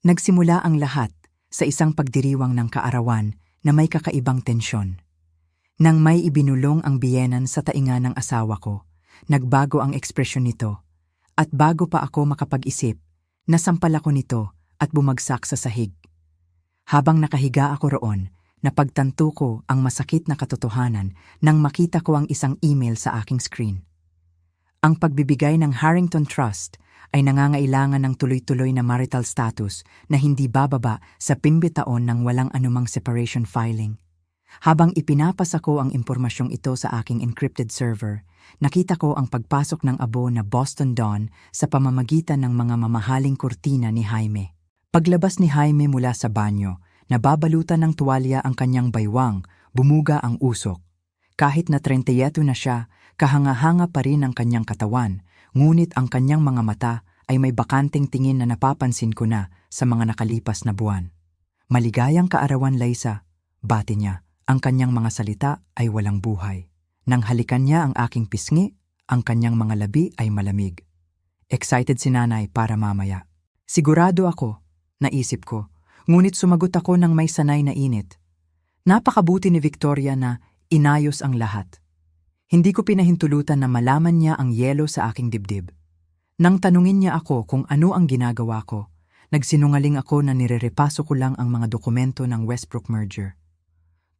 Nagsimula ang lahat sa isang pagdiriwang ng kaarawan na may kakaibang tensyon. Nang may ibinulong ang biyenan sa tainga ng asawa ko, nagbago ang ekspresyon nito, at bago pa ako makapag-isip, nasampal ako nito at bumagsak sa sahig. Habang nakahiga ako roon, napagtanto ko ang masakit na katotohanan nang makita ko ang isang email sa aking screen. Ang pagbibigay ng Harrington Trust ay nangangailangan ng tuloy-tuloy na marital status na hindi bababa sa 15 taon ng walang anumang separation filing. Habang ipinapasa ko ang impormasyong ito sa aking encrypted server, nakita ko ang pagpasok ng abo na Boston Dawn sa pamamagitan ng mga mamahaling kurtina ni Jaime. Paglabas ni Jaime mula sa banyo, nababalutan ng tuwalya ang kanyang baywang, bumuga ang usok. Kahit na 38 na siya, kahanga-hanga pa rin ang kanyang katawan, ngunit ang kanyang mga mata ay may bakanteng tingin na napapansin ko na sa mga nakalipas na buwan. Maligayang kaarawan, Liza, bati niya. Ang kanyang mga salita ay walang buhay. Nang halikan niya ang aking pisngi, ang kanyang mga labi ay malamig. Excited si nanay para mamaya. Sigurado ako, naisip ko, ngunit sumagot ako ng may sanay na init. Napakabuti ni Victoria na inayos ang lahat. Hindi ko pinahintulutan na malaman niya ang yelo sa aking dibdib. Nang tanungin niya ako kung ano ang ginagawa ko, nagsinungaling ako na nirerepaso ko lang ang mga dokumento ng Westbrook merger.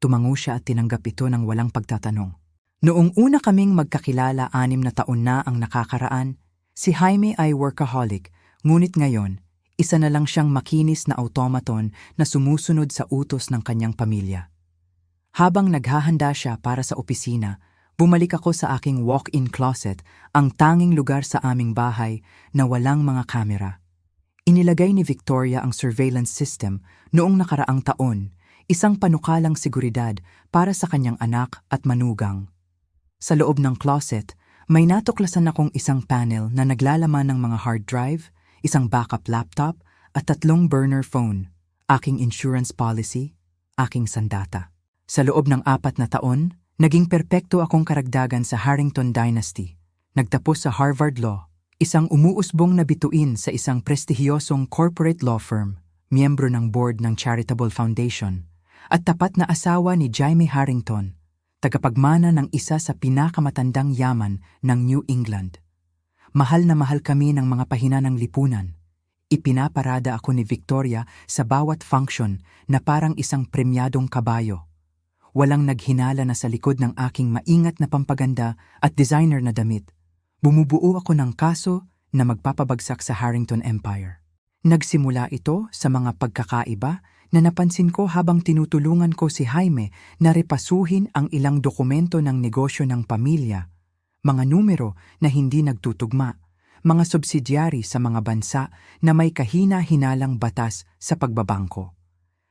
Tumango siya at tinanggap ito ng walang pagtatanong. Noong una kaming magkakilala, 6 na taon na ang nakakaraan, si Jaime ay workaholic, ngunit ngayon, isa na lang siyang makinis na automaton na sumusunod sa utos ng kanyang pamilya. Habang naghahanda siya para sa opisina, bumalik ako sa aking walk-in closet, ang tanging lugar sa aming bahay na walang mga kamera. Inilagay ni Victoria ang surveillance system noong nakaraang taon, isang panukalang seguridad para sa kanyang anak at manugang. Sa loob ng closet, may natuklasan akong isang panel na naglalaman ng mga hard drive, isang backup laptop at 3 burner phone, aking insurance policy, aking sandata. Sa loob ng 4 na taon, naging perpekto akong karagdagan sa Harrington Dynasty. Nagtapos sa Harvard Law, isang umuusbong na bituin sa isang prestihiyosong corporate law firm, miyembro ng board ng Charitable Foundation, at tapat na asawa ni Jaime Harrington, tagapagmana ng isa sa pinakamatandang yaman ng New England. Mahal na mahal kami ng mga pahinanang lipunan. Ipinaparada ako ni Victoria sa bawat function na parang isang premyadong kabayo. Walang naghinala na sa likod ng aking maingat na pampaganda at designer na damit. Bumubuo ako ng kaso na magpapabagsak sa Harrington Empire. Nagsimula ito sa mga pagkakaiba na napansin ko habang tinutulungan ko si Jaime na repasuhin ang ilang dokumento ng negosyo ng pamilya, mga numero na hindi nagtutugma, mga subsidiary sa mga bansa na may kahina-hinalang batas sa pagbabangko.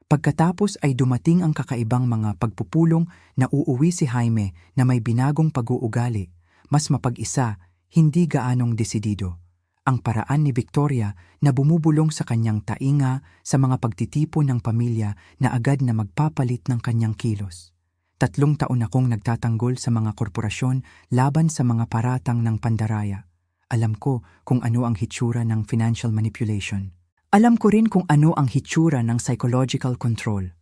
Pagkatapos ay dumating ang kakaibang mga pagpupulong na uuwi si Jaime na may binagong pag-uugali, mas mapag-isa, hindi gaanong desidido. Ang paraan ni Victoria na bumubulong sa kanyang tainga sa mga pagtitipon ng pamilya na agad na magpapalit ng kanyang kilos. 3 taon akong nagtatanggol sa mga korporasyon laban sa mga paratang ng pandaraya. Alam ko kung ano ang hitsura ng financial manipulation. Alam ko rin kung ano ang hitsura ng psychological control.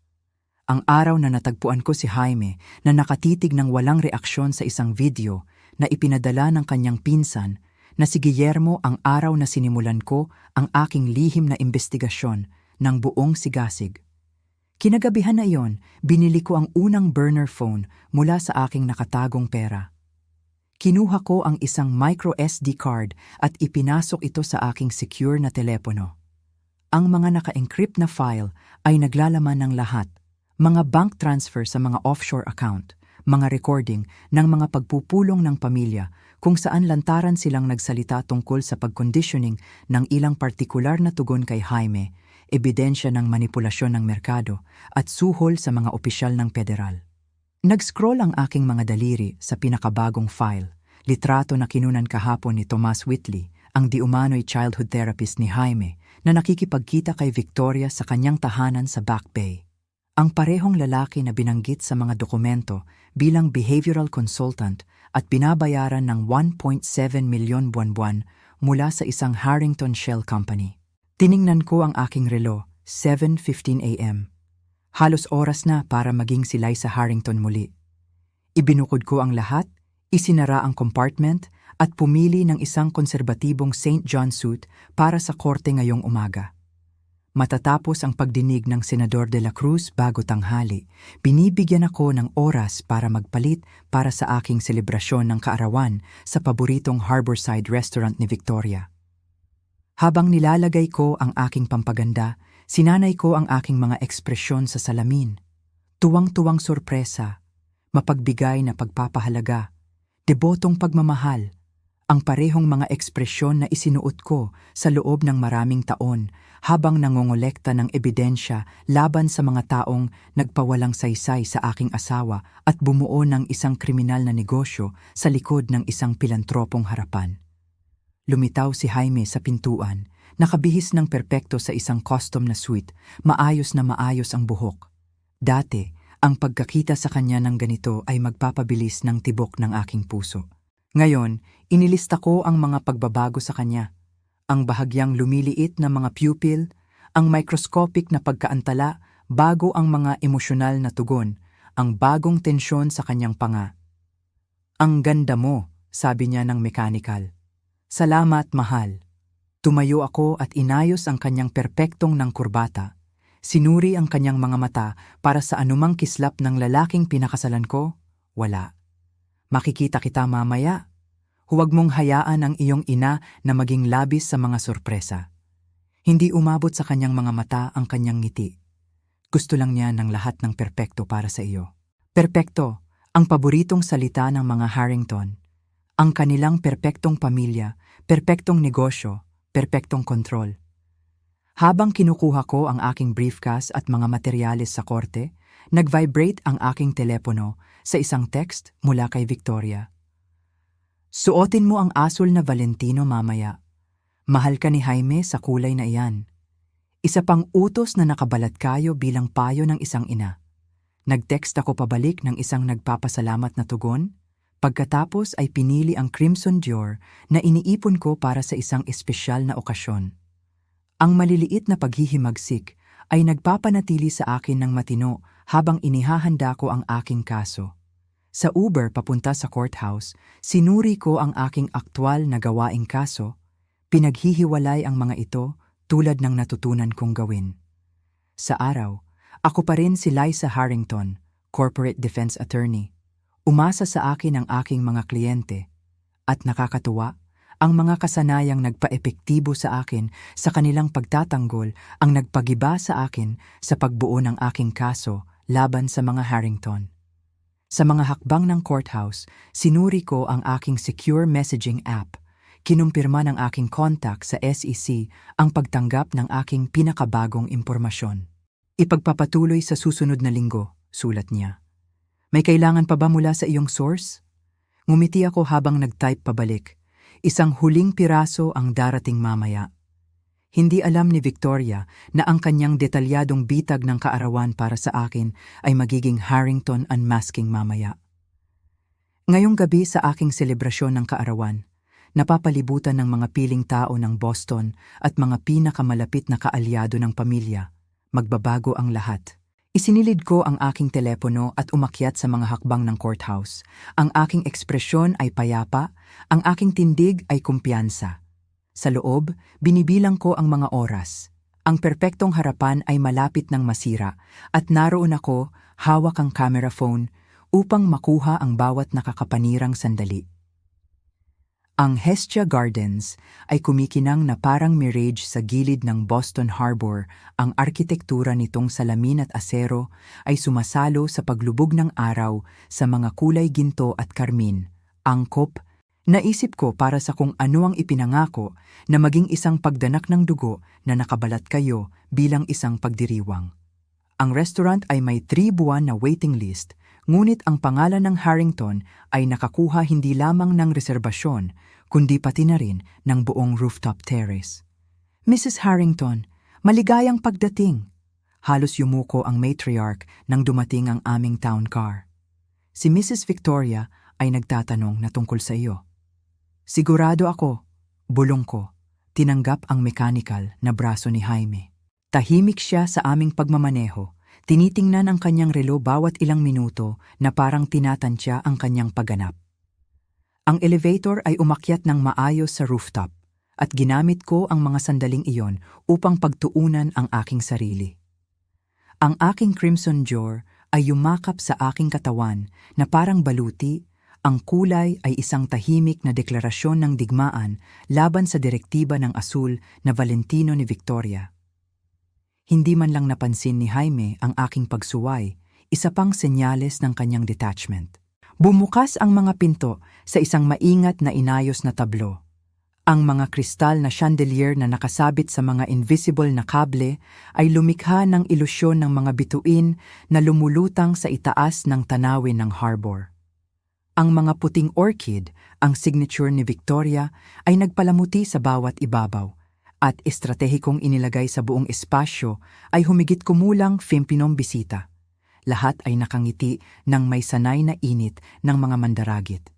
Ang araw na natagpuan ko si Jaime na nakatitig ng walang reaksyon sa isang video na ipinadala ng kanyang pinsan na si Guillermo, ang araw na sinimulan ko ang aking lihim na investigasyon ng buong sigasig. Kinagabihan na iyon, binili ko ang unang burner phone mula sa aking nakatagong pera. Kinuha ko ang isang micro SD card at ipinasok ito sa aking secure na telepono. Ang mga naka-encrypt na file ay naglalaman ng lahat, mga bank transfer sa mga offshore account, mga recording ng mga pagpupulong ng pamilya kung saan lantaran silang nagsalita tungkol sa pag-conditioning ng ilang partikular na tugon kay Jaime, ebidensya ng manipulasyon ng merkado at suhol sa mga opisyal ng federal. Nag-scroll ang aking mga daliri sa pinakabagong file, litrato na kinunan kahapon ni Tomas Whitley, ang di-umano'y childhood therapist ni Jaime, na nakikipagkita kay Victoria sa kanyang tahanan sa Back Bay. Ang parehong lalaki na binanggit sa mga dokumento bilang behavioral consultant at binabayaran ng 1.7 milyon buwan-buwan mula sa isang Harrington Shell Company. Tiningnan ko ang aking relo, 7:15 a.m. Halos oras na para maging si Liza Harrington muli. Ibinukod ko ang lahat, isinara ang compartment at pumili ng isang konserbatibong St. John suit para sa korte ngayong umaga. Matatapos ang pagdinig ng Senador de la Cruz bago tanghali, binibigyan ako ng oras para magpalit para sa aking selebrasyon ng kaarawan sa paboritong Harborside restaurant ni Victoria. Habang nilalagay ko ang aking pampaganda, sinanay ko ang aking mga ekspresyon sa salamin. Tuwang-tuwang sorpresa, mapagbigay na pagpapahalaga, debotong pagmamahal, ang parehong mga ekspresyon na isinuot ko sa loob ng maraming taon habang nangongolekta ng ebidensya laban sa mga taong nagpawalang saysay sa aking asawa at bumuo ng isang kriminal na negosyo sa likod ng isang pilantropong harapan. Lumitaw si Jaime sa pintuan, nakabihis ng perpekto sa isang custom na suite, maayos na maayos ang buhok. Dati, ang pagkakita sa kanya ng ganito ay magpapabilis ng tibok ng aking puso. Ngayon, inilista ko ang mga pagbabago sa kanya. Ang bahagyang lumiliit na mga pupil, ang microscopic na pagkaantala bago ang mga emosyonal na tugon, ang bagong tensyon sa kanyang panga. "Ang ganda mo," sabi niya ng mechanical. "Salamat, mahal." Tumayo ako at inayos ang kanyang perpektong ng kurbata. Sinuri ang kanyang mga mata para sa anumang kislap ng lalaking pinakasalan ko. Wala. "Makikita kita mamaya. Huwag mong hayaan ang iyong ina na maging labis sa mga sorpresa." Hindi umabot sa kanyang mga mata ang kanyang ngiti. Gusto lang niya ng lahat ng perpekto para sa iyo. Perpekto, ang paboritong salita ng mga Harrington. Ang kanilang perpektong pamilya, perpektong negosyo, perpektong kontrol. Habang kinukuha ko ang aking briefcase at mga materyales sa korte, nag-vibrate ang aking telepono sa isang text mula kay Victoria. "Suotin mo ang asul na Valentino mamaya. Mahal ka ni Jaime sa kulay na iyan." Isa pang utos na nakabalat kayo bilang payo ng isang ina. Nag-text ako pabalik ng isang nagpapasalamat na tugon. Pagkatapos ay pinili ang Crimson Dior na iniipon ko para sa isang espesyal na okasyon. Ang maliliit na paghihimagsik ay nagpapanatili sa akin ng matino habang inihahanda ko ang aking kaso. Sa Uber papunta sa courthouse, sinuri ko ang aking aktwal na gawaing kaso, pinaghihiwalay ang mga ito tulad ng natutunan kong gawin. Sa araw, ako pa rin si Liza Harrington, Corporate Defense Attorney. Umasa sa akin ang aking mga kliyente, at nakakatuwa, ang mga kasanayang nagpaepektibo sa akin sa kanilang pagtatanggol ang nagpagiba sa akin sa pagbuo ng aking kaso laban sa mga Harrington. Sa mga hakbang ng courthouse, sinuri ko ang aking secure messaging app. Kinumpirma ng aking contact sa SEC ang pagtanggap ng aking pinakabagong impormasyon. "Ipagpapatuloy sa susunod na linggo," sulat niya. "May kailangan pa ba mula sa iyong source?" Ngumiti ako habang nag-type pabalik. Isang huling piraso ang darating mamaya. Hindi alam ni Victoria na ang kanyang detalyadong bitag ng kaarawan para sa akin ay magiging Harrington unmasking mamaya. Ngayong gabi sa aking selebrasyon ng kaarawan, napapalibutan ng mga piling tao ng Boston at mga pinakamalapit na kaalyado ng pamilya. Magbabago ang lahat. Isinilid ko ang aking telepono at umakyat sa mga hakbang ng courthouse. Ang aking ekspresyon ay payapa, ang aking tindig ay kumpiyansa. Sa loob, binibilang ko ang mga oras. Ang perpektong harapan ay malapit ng masira at naroon ako, hawak ang camera phone, upang makuha ang bawat nakakapanirang sandali. Ang Hestia Gardens ay kumikinang na parang mirage sa gilid ng Boston Harbor. Ang arkitektura nitong salamin at asero ay sumasalo sa paglubog ng araw sa mga kulay ginto at karmin. Angkop, naisip ko para sa kung ano ang ipinangako na maging isang pagdanak ng dugo na nakabalat kayo bilang isang pagdiriwang. Ang restaurant ay may 3 buwan na waiting list, ngunit ang pangalan ng Harrington ay nakakuha hindi lamang ng reserbasyon, kundi pati na rin ng buong rooftop terrace. "Mrs. Harrington, maligayang pagdating." Halos yumuko ang matriarch nang dumating ang aming town car. Si Mrs. Victoria ay nagtatanong na tungkol sa iyo. "Sigurado ako," bulong ko. tinanggap ang mechanical na braso ni Jaime. Tahimik siya sa aming pagmamaneho. Tinitingnan ang kanyang relo bawat ilang minuto na parang tinatansya ang kanyang pagganap. Ang elevator ay umakyat ng maayos sa rooftop at ginamit ko ang mga sandaling iyon upang pagtuunan ang aking sarili. Ang aking crimson Dior ay yumakap sa aking katawan na parang baluti. Ang kulay ay isang tahimik na deklarasyon ng digmaan laban sa direktiba ng asul na Valentino ni Victoria. Hindi man lang napansin ni Jaime ang aking pagsuway, isa pang senyales ng kanyang detachment. Bumukas ang mga pinto sa isang maingat na inayos na tablo. Ang mga kristal na chandelier na nakasabit sa mga invisible na kable ay lumikha ng ilusyon ng mga bituin na lumulutang sa itaas ng tanawin ng harbor. Ang mga puting orchid, ang signature ni Victoria, ay nagpalamuti sa bawat ibabaw at estratehikong inilagay sa buong espasyo ay humigit kumulang 50 bisita. Lahat ay nakangiti ng may sanay na init ng mga mandaragit.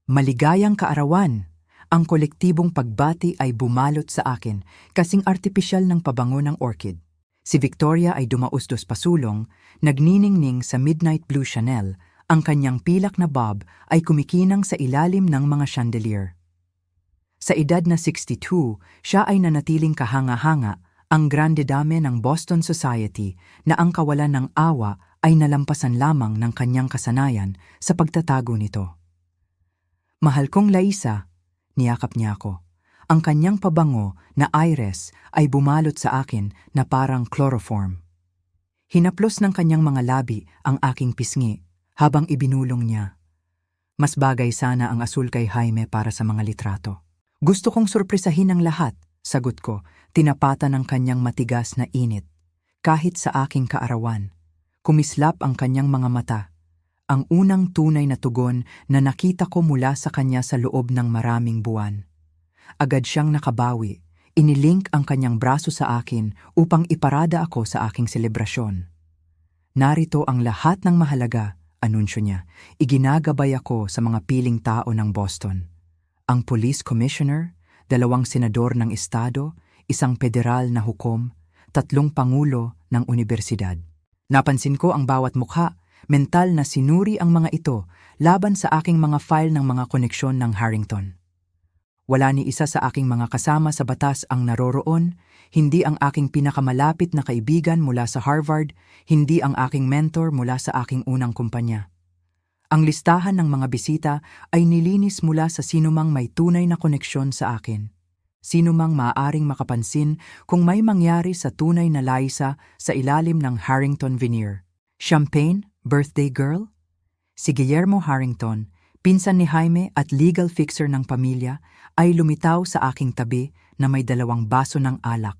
Maligayang kaarawan! Ang kolektibong pagbati ay bumalot sa akin kasing artipisyal ng pabango ng orchid. Si Victoria ay dumausdos pasulong, nagniningning sa midnight blue Chanel, ang kanyang pilak na bob ay kumikinang sa ilalim ng mga chandelier. Sa edad na 62, siya ay nanatiling kahanga-hanga, ang grande dame ng Boston Society na ang kawalan ng awa ay nalampasan lamang ng kanyang kasanayan sa pagtatago nito. Mahal kong Laisa, niyakap niya ako. Ang kanyang pabango na iris ay bumalot sa akin na parang chloroform. Hinaplos ng kanyang mga labi ang aking pisngi habang ibinulong niya. Mas bagay sana ang asul kay Jaime para sa mga litrato. Gusto kong surpresahin ang lahat, sagot ko, tinapatan ng kanyang matigas na init. Kahit sa aking kaarawan, kumislap ang kanyang mga mata. Ang unang tunay na tugon na nakita ko mula sa kanya sa loob ng maraming buwan. Agad siyang nakabawi, inilink ang kanyang braso sa akin upang iparada ako sa aking selebrasyon. Narito ang lahat ng mahalaga, anunsyo niya. Iginagabay ako sa mga piling tao ng Boston. Ang police commissioner, 2 senador ng estado, 1 federal na hukom, 3 pangulo ng universidad. Napansin ko ang bawat mukha, mental na sinuri ang mga ito laban sa aking mga file ng mga koneksyon ng Harrington. Wala ni isa sa aking mga kasama sa batas ang naroroon, hindi ang aking pinakamalapit na kaibigan mula sa Harvard, hindi ang aking mentor mula sa aking unang kumpanya. Ang listahan ng mga bisita ay nilinis mula sa sinumang may tunay na koneksyon sa akin. Sinumang maaaring makapansin kung may mangyari sa tunay na Laisa sa ilalim ng Harrington veneer. Champagne, birthday girl? Si Guillermo Harrington, pinsan ni Jaime at legal fixer ng pamilya, ay lumitaw sa aking tabi na may 2 baso ng alak.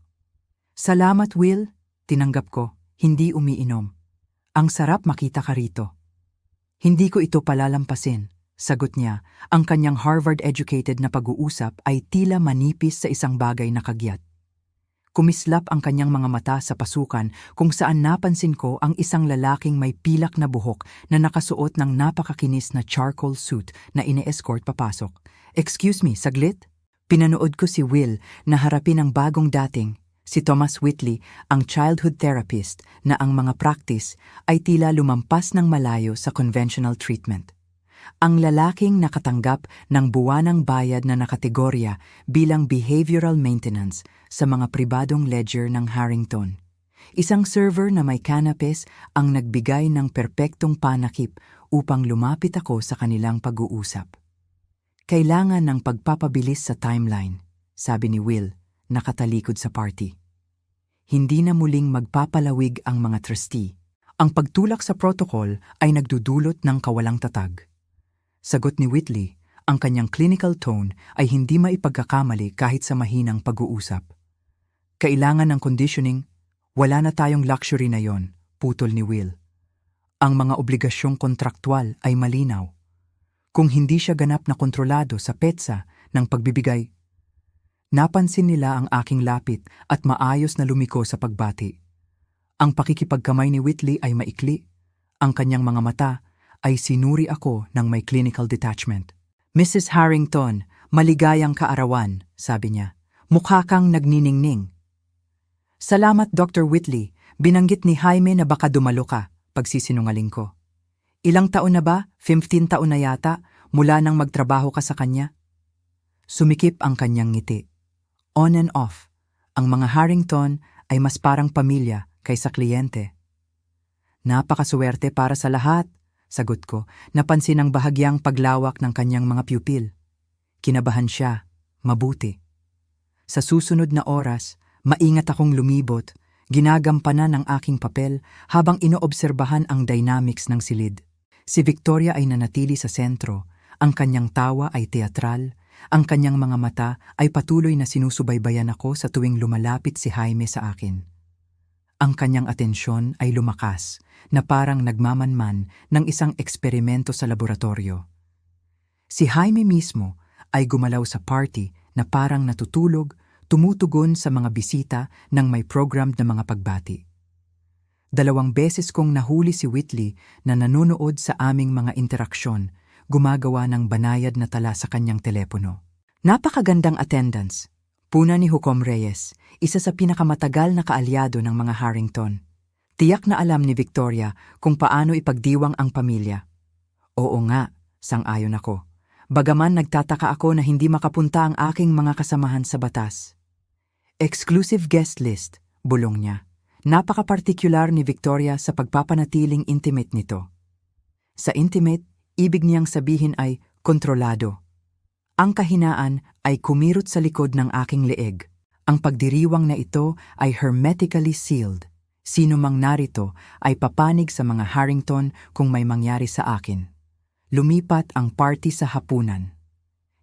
Salamat, Will, tinanggap ko, hindi umiinom. Ang sarap makita ka rito. Hindi ko ito palalampasin, sagot niya. Ang kanyang Harvard-educated na pag-uusap ay tila manipis sa isang bagay na kagyat. Kumislap ang kanyang mga mata sa pasukan kung saan napansin ko ang isang lalaking may pilak na buhok na nakasuot ng napakakinis na charcoal suit na ine-escort papasok. Excuse me, saglit? Pinanood ko si Will na harapin ang bagong dating, si Thomas Whitley, ang childhood therapist na ang mga practice ay tila lumampas ng malayo sa conventional treatment. Ang lalaking nakatanggap ng buwanang bayad na nakategorya bilang behavioral maintenance sa mga pribadong ledger ng Harrington. Isang server na may canapes ang nagbigay ng perpektong panakip upang lumapit ako sa kanilang pag-uusap. Kailangan ng pagpapabilis sa timeline, sabi ni Will, nakatalikod sa party. Hindi na muling magpapalawig ang mga trustee. Ang pagtulak sa protocol ay nagdudulot ng kawalang tatag. Sagot ni Whitley, ang kanyang clinical tone ay hindi maipagkakamali kahit sa mahinang pag-uusap. Kailangan ng conditioning, wala na tayong luxury na yon, putol ni Will. Ang mga obligasyong kontraktual ay malinaw. Kung hindi siya ganap na kontrolado sa petsa ng pagbibigay, napansin nila ang aking lapit at maayos na lumiko sa pagbati. Ang pakikipagkamay ni Whitley ay maikli. Ang kanyang mga mata ay sinuri ako ng may clinical detachment. Mrs. Harrington, maligayang kaarawan, sabi niya. Mukha kang nagniningning. Salamat, Dr. Whitley. Binanggit ni Jaime na baka dumalo ka, pagsisinungaling ko. Ilang taon na ba? 15 taon na yata, mula nang magtrabaho ka sa kanya? Sumikip ang kanyang ngiti. On and off, ang mga Harrington ay mas parang pamilya kaysa kliyente. Napakaswerte para sa lahat, sagot ko, napansin ang bahagyang paglawak ng kanyang mga pupil. Kinabahan siya, mabuti. Sa susunod na oras, maingat akong lumibot, ginagampanan ang aking papel habang inoobserbahan ang dynamics ng silid. Si Victoria ay nanatili sa sentro, ang kanyang tawa ay teatral, ang kanyang mga mata ay patuloy na sinusubaybayan ako sa tuwing lumalapit si Jaime sa akin. Ang kanyang atensyon ay lumakas, na parang nagmamanman ng isang eksperimento sa laboratorio. Si Jaime mismo ay gumalaw sa party na parang natutulog, tumutugon sa mga bisita ng may programmed na mga pagbati. 2 beses kong nahuli si Whitley na nanonood sa aming mga interaksyon, gumagawa ng banayad na tala sa kanyang telepono. Napakagandang attendance. Puna ni Hukom Reyes, isa sa pinakamatagal na kaalyado ng mga Harrington. Tiyak na alam ni Victoria kung paano ipagdiwang ang pamilya. Oo nga, sang-ayon ako. Bagaman nagtataka ako na hindi makapunta ang aking mga kasamahan sa batas. Exclusive guest list, bulong niya. Napaka-partikular ni Victoria sa pagpapanatiling intimate nito. Sa intimate, ibig niyang sabihin ay kontrolado. Ang kahinaan ay kumirot sa likod ng aking leeg. Ang pagdiriwang na ito ay hermetically sealed. Sino mang narito ay papanig sa mga Harrington kung may mangyari sa akin. Lumipat ang party sa hapunan.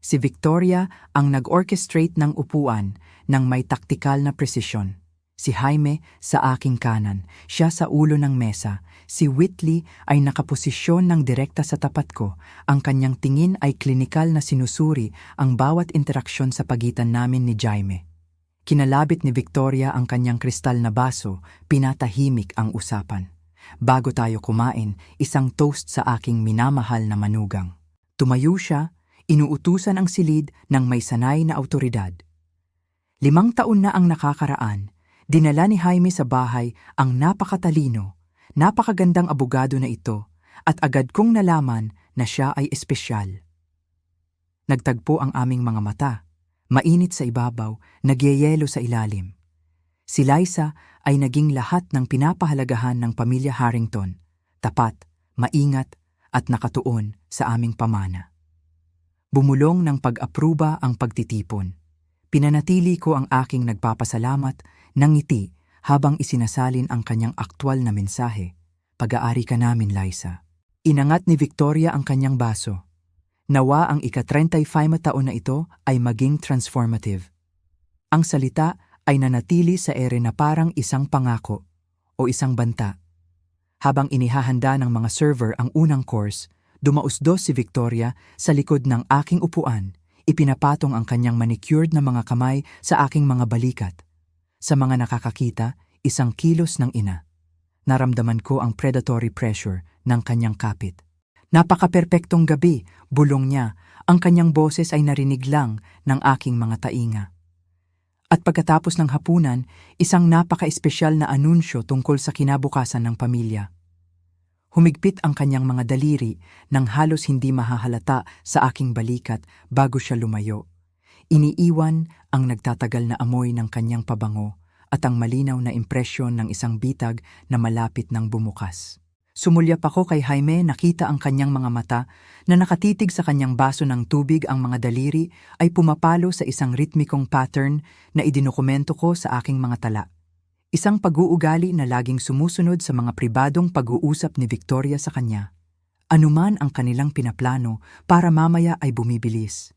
Si Victoria ang nag-orchestrate ng upuan ng may taktikal na presisyon. Si Jaime sa aking kanan, siya sa ulo ng mesa. Si Whitley ay nakaposisyon ng direkta sa tapat ko. Ang kanyang tingin ay klinikal na sinusuri ang bawat interaksyon sa pagitan namin ni Jaime. Kinalabit ni Victoria ang kanyang kristal na baso, pinatahimik ang usapan. Bago tayo kumain, isang toast sa aking minamahal na manugang. Tumayo siya, inuutusan ang silid ng may sanay na awtoridad. 5 taon na ang nakakaraan, dinala ni Jaime sa bahay ang napakatalino, napakagandang abogado na ito at agad kong nalaman na siya ay espesyal. Nagtagpo ang aming mga mata, mainit sa ibabaw, nagyeyelo sa ilalim. Si Liza ay naging lahat ng pinapahalagahan ng pamilya Harrington, tapat, maingat at nakatuon sa aming pamana. Bumulong ng pag-apruba ang pagtitipon. Pinanatili ko ang aking nagpapasalamat ng ngiti habang isinasalin ang kanyang aktwal na mensahe. Pag-aari ka namin, Liza. Inangat ni Victoria ang kanyang baso. Nawa ang ika-35 taon na ito ay maging transformative. Ang salita ay nanatili sa ere na parang isang pangako o isang banta. Habang inihahanda ng mga server ang unang course, dumausdos si Victoria sa likod ng aking upuan. Ipinapatong ang kanyang manicured na mga kamay sa aking mga balikat. Sa mga nakakakita, isang kilos ng ina. Naramdaman ko ang predatory pressure ng kanyang kapit. Napaka-perpektong gabi, bulong niya, ang kanyang boses ay narinig lang ng aking mga tainga. At pagkatapos ng hapunan, isang napaka-espesyal na anunsyo tungkol sa kinabukasan ng pamilya. Humigpit ang kanyang mga daliri nang halos hindi mahahalata sa aking balikat bago siya lumayo. Iniiwan ang nagtatagal na amoy ng kanyang pabango at ang malinaw na impresyon ng isang bitag na malapit ng bumukas. Sumulyap ako kay Jaime, nakita ang kanyang mga mata na nakatitig sa kanyang baso ng tubig. Ang mga daliri ay pumapalo sa isang ritmikong pattern na idinukomento ko sa aking mga tala. Isang pag-uugali na laging sumusunod sa mga pribadong pag-uusap ni Victoria sa kanya. Anuman ang kanilang pinaplano para mamaya ay bumibilis.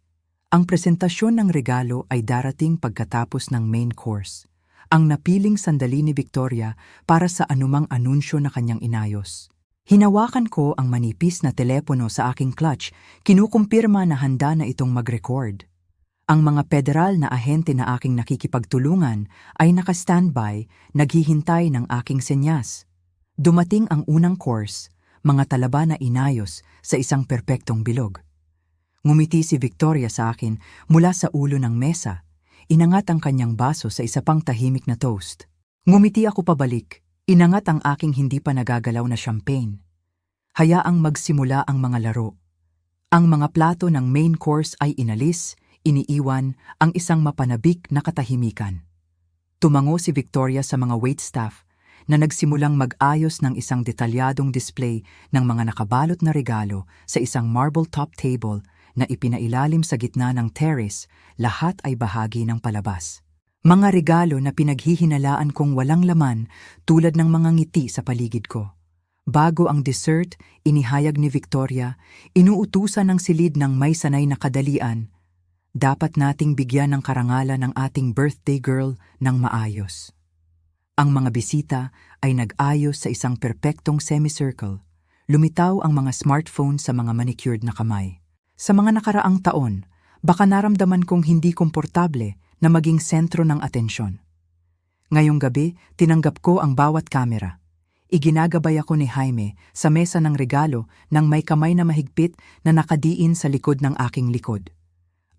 Ang presentasyon ng regalo ay darating pagkatapos ng main course. Ang napiling sandali ni Victoria para sa anumang anunsyo na kanyang inayos. Hinawakan ko ang manipis na telepono sa aking clutch, kinukumpirma na handa na itong mag-record. Ang mga federal na ahente na aking nakikipagtulungan ay naka-standby, naghihintay ng aking senyas. Dumating ang unang course, mga talaba na inayos sa isang perpektong bilog. Ngumiti si Victoria sa akin mula sa ulo ng mesa. inangat ang kanyang baso sa isa pang tahimik na toast. Ngumiti ako pabalik, inangat ang aking hindi pa nagagalaw na champagne. Hayaang magsimula ang mga laro. Ang mga plato ng main course ay inalis, iniiwan ang isang mapanabik na katahimikan. Tumango si Victoria sa mga waitstaff na nagsimulang mag-ayos ng isang detalyadong display ng mga nakabalot na regalo sa isang marble top table na ipinailalim sa gitna ng terrace, lahat ay bahagi ng palabas. Mga regalo na pinaghihinalaan kong walang laman tulad ng mga ngiti sa paligid ko. Bago ang dessert, inihayag ni Victoria, inuutusan ng silid ng may sanay na kadalian. Dapat nating bigyan ng karangalan ng ating birthday girl ng maayos. Ang mga bisita ay nag-ayos sa isang perpektong semicircle. Lumitaw ang mga smartphone sa mga manicured na kamay. Sa mga nakaraang taon, baka naramdaman kong hindi komportable na maging sentro ng atensyon. Ngayong gabi, tinanggap ko ang bawat kamera. Iginagabay ako ni Jaime sa mesa ng regalo ng may kamay na mahigpit na nakadiin sa likod ng aking likod.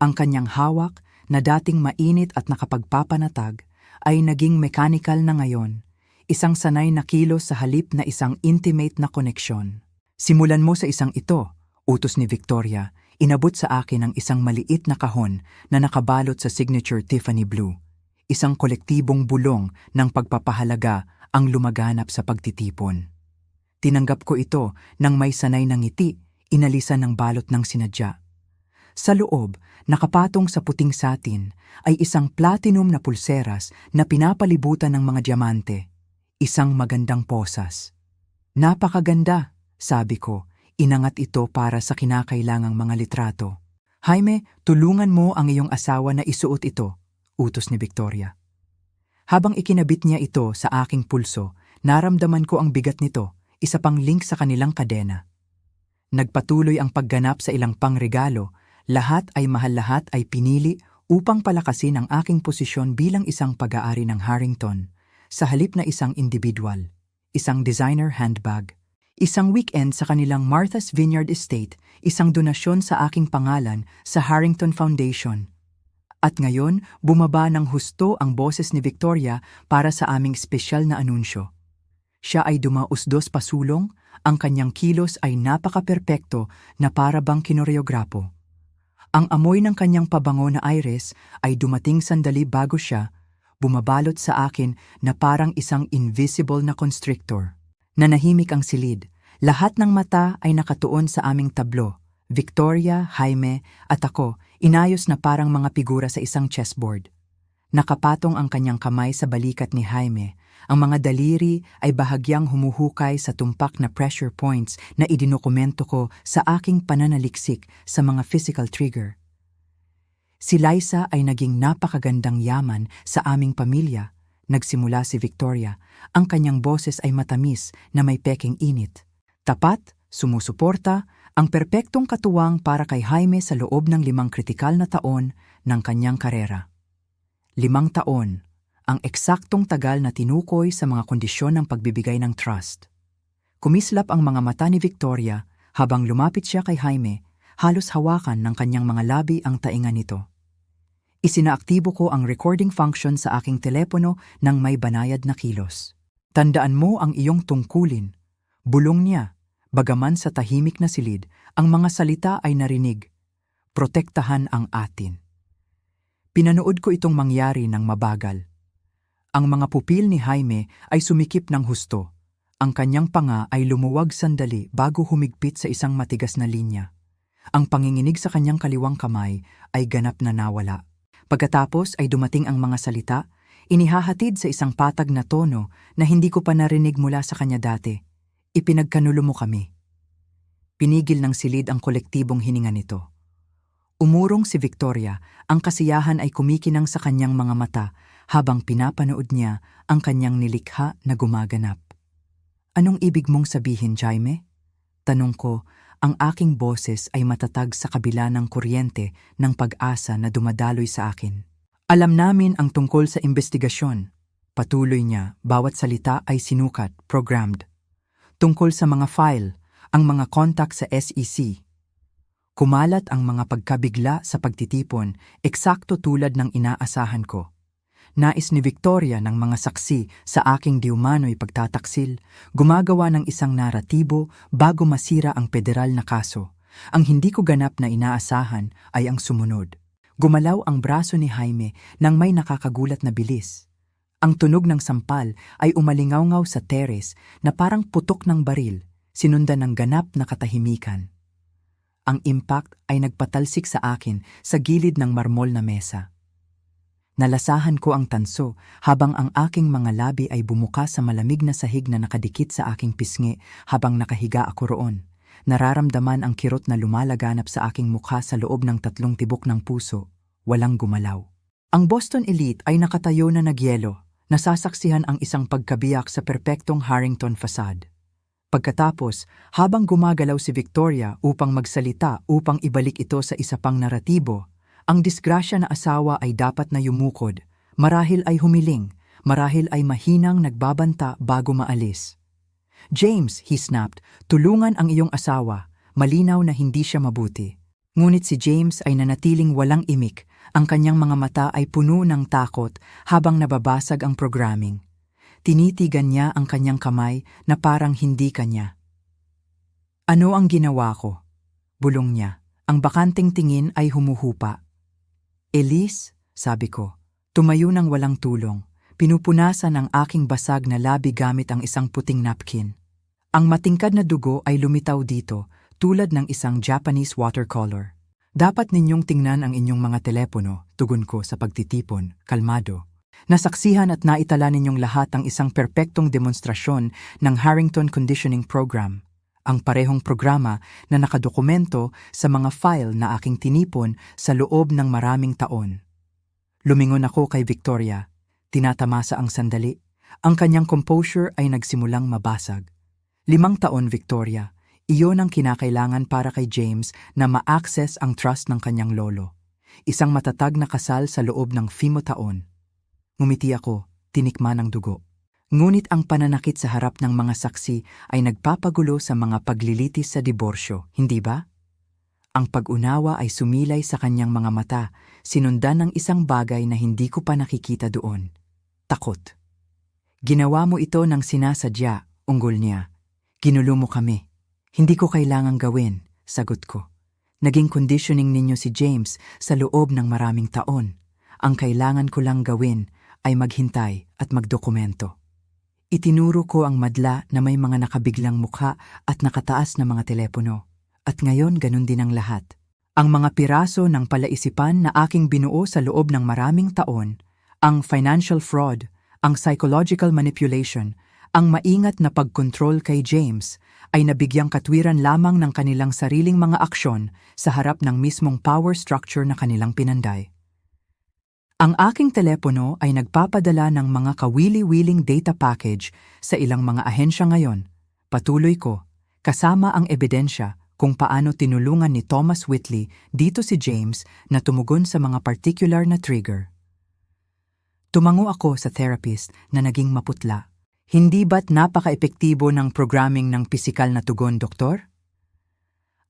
Ang kanyang hawak na dating mainit at nakapagpapanatag ay naging mechanical na ngayon, isang sanay na kilos sa halip na isang intimate na koneksyon. Simulan mo sa isang ito, utos ni Victoria, inabot sa akin ang isang maliit na kahon na nakabalot sa signature Tiffany Blue. Isang kolektibong bulong ng pagpapahalaga ang lumaganap sa pagtitipon. Tinanggap ko ito nang may sanay na ngiti, inalisan ng balot ng sinadya. Sa loob, nakapatong sa puting satin, ay isang platinum na pulseras na pinapalibutan ng mga diamante. Isang magandang posas. Napakaganda, sabi ko, inangat ito para sa kinakailangang mga litrato. Jaime, tulungan mo ang iyong asawa na isuot ito, utos ni Victoria. Habang ikinabit niya ito sa aking pulso, naramdaman ko ang bigat nito, isa pang link sa kanilang kadena. Nagpatuloy ang pagganap sa ilang pangregalo, lahat ay pinili upang palakasin ang aking posisyon bilang isang pag-aari ng Harrington, sa halip na isang individual, isang designer handbag, isang weekend sa kanilang Martha's Vineyard Estate, isang donasyon sa aking pangalan sa Harrington Foundation. At ngayon, bumaba ng husto ang boses ni Victoria para sa aming espesyal na anunsyo. Siya ay dumausdos pasulong, ang kanyang kilos ay napaka-perpekto na para bang kinoreograpo. Ang amoy ng kanyang pabango na iris ay dumating sandali bago siya, bumabalot sa akin na parang isang invisible na constrictor. Nanahimik ang silid, lahat ng mata ay nakatuon sa aming tablo. Victoria, Jaime, at ako, inayos na parang mga figura sa isang chessboard. Nakapatong ang kanyang kamay sa balikat ni Jaime. Ang mga daliri ay bahagyang humuhukay sa tumpak na pressure points na idinokumento ko sa aking pananaliksik sa mga physical trigger. Si Liza ay naging napakagandang yaman sa aming pamilya. Nagsimula si Victoria. Ang kanyang boses ay matamis na may peking init. Tapat, sumusuporta, ang perpektong katuwang para kay Jaime sa loob ng 5 kritikal na taon ng kanyang karera. 5 taon, ang eksaktong tagal na tinukoy sa mga kondisyon ng pagbibigay ng trust. Kumislap ang mga mata ni Victoria habang lumapit siya kay Jaime, halos hawakan ng kanyang mga labi ang tainga nito. Isinaaktibo ko ang recording function sa aking telepono ng may banayad na kilos. Tandaan mo ang iyong tungkulin. Bulong niya. Bagaman sa tahimik na silid, ang mga salita ay narinig. Protektahan ang atin. Pinanood ko itong mangyari ng mabagal. Ang mga pupil ni Jaime ay sumikip ng husto. Ang kanyang panga ay lumuwag sandali bago humigpit sa isang matigas na linya. Ang panginginig sa kanyang kaliwang kamay ay ganap na nawala. Pagkatapos ay dumating ang mga salita, inihahatid sa isang patag na tono na hindi ko pa narinig mula sa kanya dati. Ipinagkanulo mo kami. Pinigil ng silid ang kolektibong hininga nito. Umurong si Victoria, ang kasiyahan ay kumikinang sa kanyang mga mata habang pinapanood niya ang kanyang nilikha na gumaganap. Anong ibig mong sabihin, Jaime? Tanong ko, ang aking boses ay matatag sa kabila ng kuryente ng pag-asa na dumadaloy sa akin. Alam namin ang tungkol sa investigasyon. Patuloy niya, bawat salita ay sinukat, programmed. Tungkol sa mga file, ang mga contact sa SEC. Kumalat ang mga pagkabigla sa pagtitipon, eksakto tulad ng inaasahan ko. Nais ni Victoria ng mga saksi sa aking diumano'y pagtataksil, gumagawa ng isang naratibo bago masira ang federal na kaso. Ang hindi ko ganap na inaasahan ay ang sumunod. Gumalaw ang braso ni Jaime nang may nakakagulat na bilis. Ang tunog ng sampal ay umalingaw-ngaw sa teres na parang putok ng baril, sinundan ng ganap na katahimikan. Ang impact ay nagpatalsik sa akin sa gilid ng marmol na mesa. Nalasahan ko ang tanso habang ang aking mga labi ay bumuka sa malamig na sahig na nakadikit sa aking pisngi habang nakahiga ako roon. Nararamdaman ang kirot na lumalaganap sa aking mukha sa loob ng 3 tibok ng puso, walang gumalaw. Ang Boston Elite ay nakatayo na nagyelo, nasasaksihan ang isang pagkabiyak sa perpektong Harrington facade. Pagkatapos, habang gumagalaw si Victoria upang magsalita upang ibalik ito sa isa pang naratibo, ang disgrasya na asawa ay dapat na yumukod, marahil ay humiling, marahil ay mahinang nagbabanta bago maalis. "James," he snapped, "tulungan ang iyong asawa, malinaw na hindi siya mabuti." Ngunit si James ay nanatiling walang imik, ang kanyang mga mata ay puno ng takot habang nababasag ang programming. Tinitigan niya ang kanyang kamay na parang hindi kanya. "Ano ang ginawa ko?" bulong niya. Ang bakanting tingin ay humuhupa. "Elise," sabi ko, tumayo ng walang tulong. Pinupunasan ang aking basag na labi gamit ang isang puting napkin. Ang matingkad na dugo ay lumitaw dito, tulad ng isang Japanese watercolor. "Dapat ninyong tingnan ang inyong mga telepono," tugon ko sa pagtitipon, kalmado. "Nasaksihan at naitala ninyong lahat ang isang perpektong demonstrasyon ng Harrington Conditioning Program, ang parehong programa na nakadokumento sa mga file na aking tinipon sa loob ng maraming taon." Lumingon ako kay Victoria. Tinatamasa ang sandali. Ang kanyang composure ay nagsimulang mabasag. 5 taon, Victoria. Iyon ang kinakailangan para kay James na ma-access ang trust ng kanyang lolo. Isang matatag na kasal sa loob ng 5 taon. Ngumiti ako, tinikman ang dugo. Ngunit ang pananakit sa harap ng mga saksi ay nagpapagulo sa mga paglilitis sa diborsyo, hindi ba? Ang pag-unawa ay sumilay sa kanyang mga mata, sinundan ng isang bagay na hindi ko pa nakikita doon. Takot. "Ginawa mo ito ng sinasadya," unggol niya. "Ginulo mo kami." "Hindi ko kailangang gawin," sagot ko. "Naging conditioning ninyo si James sa loob ng maraming taon. Ang kailangan ko lang gawin ay maghintay at magdokumento." Itinuro ko ang madla na may mga nakabiglang mukha at nakataas na mga telepono. At ngayon ganun din ang lahat. Ang mga piraso ng palaisipan na aking binuo sa loob ng maraming taon, ang financial fraud, ang psychological manipulation, ang maingat na pagkontrol kay James, ay nabigyang katwiran lamang ng kanilang sariling mga aksyon sa harap ng mismong power structure na kanilang pinanday. Ang aking telepono ay nagpapadala ng mga kawili-wiling data package sa ilang mga ahensya ngayon. Patuloy ko, kasama ang ebidensya kung paano tinulungan ni Thomas Whitley dito si James na tumugon sa mga particular na trigger. Tumango ako sa therapist na naging maputla. "Hindi ba't napaka-epektibo ng programming ng pisikal na tugon, doktor?"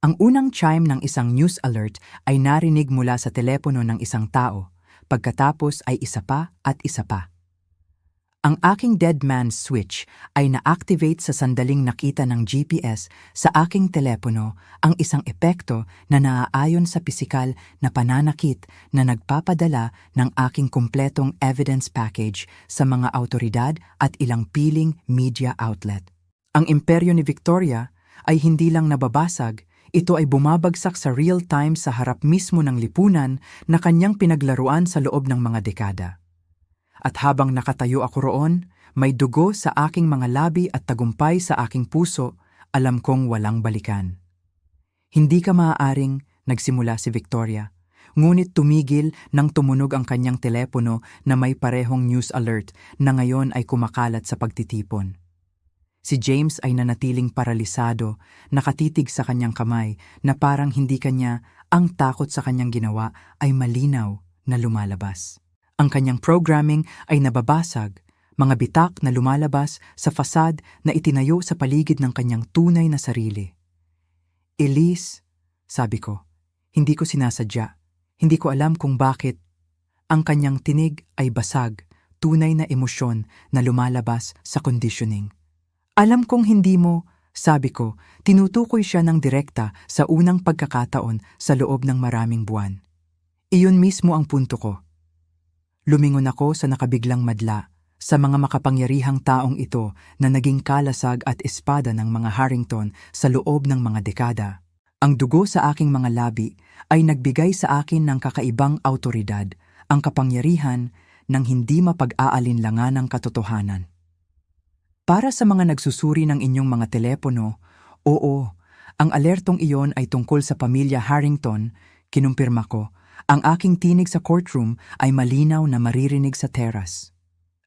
Ang unang chime ng isang news alert ay narinig mula sa telepono ng isang tao. Pagkatapos ay isa pa at isa pa. Ang aking dead man's switch ay na-activate sa sandaling nakita ng GPS sa aking telepono, ang isang epekto na naaayon sa pisikal na pananakit na nagpapadala ng aking kumpletong evidence package sa mga awtoridad at ilang piling media outlet. Ang imperyo ni Victoria ay hindi lang nababasag, ito ay bumabagsak sa real time sa harap mismo ng lipunan na kanyang pinaglaruan sa loob ng mga dekada. At habang nakatayo ako roon, may dugo sa aking mga labi at tagumpay sa aking puso, alam kong walang balikan. "Hindi ka maaaring," nagsimula si Victoria. Ngunit tumigil nang tumunog ang kanyang telepono na may parehong news alert na ngayon ay kumakalat sa pagtitipon. Si James ay nanatiling paralisado, nakatitig sa kanyang kamay na parang hindi kanya ang takot sa kanyang ginawa ay malinaw na lumalabas. Ang kanyang programming ay nababasag, mga bitak na lumalabas sa fasad na itinayo sa paligid ng kanyang tunay na sarili. "Elise," sabi ko, Hindi ko sinasadya. Hindi ko alam kung bakit. Ang kanyang tinig ay basag, tunay na emosyon na lumalabas sa conditioning. Alam kong hindi mo, sabi ko, tinutukoy siya ng direkta sa unang pagkakataon sa loob ng maraming buwan. Iyon mismo ang punto ko. Lumingon ako sa nakabiglang madla, sa mga makapangyarihang taong ito na naging kalasag at espada ng mga Harrington sa loob ng mga dekada. Ang dugo sa aking mga labi ay nagbigay sa akin ng kakaibang autoridad, ang kapangyarihan ng hindi mapag-aalinlangan ng katotohanan. Para sa mga nagsusuri ng inyong mga telepono, oo, ang alertong iyon ay tungkol sa pamilya Harrington, kinumpirma ko. Ang aking tinig sa courtroom ay malinaw na maririnig sa teras.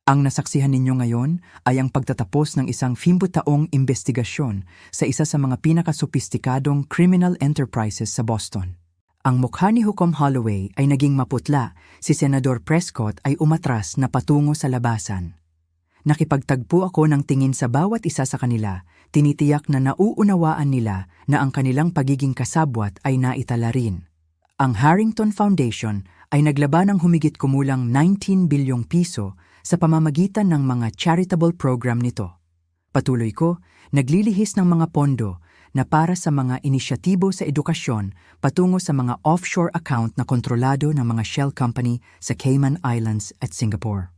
Ang nasaksihan ninyo ngayon ay ang pagtatapos ng isang 50 taong investigasyon sa isa sa mga pinakasopistikadong criminal enterprises sa Boston. Ang mukha ni Hukom Holloway ay naging maputla, si Senador Prescott ay umatras na patungo sa labasan. Nakipagtagpo ako ng tingin sa bawat isa sa kanila, tinitiyak na nauunawaan nila na ang kanilang pagiging kasabwat ay naitala rin. Ang Harrington Foundation ay naglaban ng humigit kumulang 19 bilyong piso sa pamamagitan ng mga charitable program nito. Patuloy ko, naglilihis ng mga pondo na para sa mga inisyatibo sa edukasyon patungo sa mga offshore account na kontrolado ng mga shell company sa Cayman Islands at Singapore.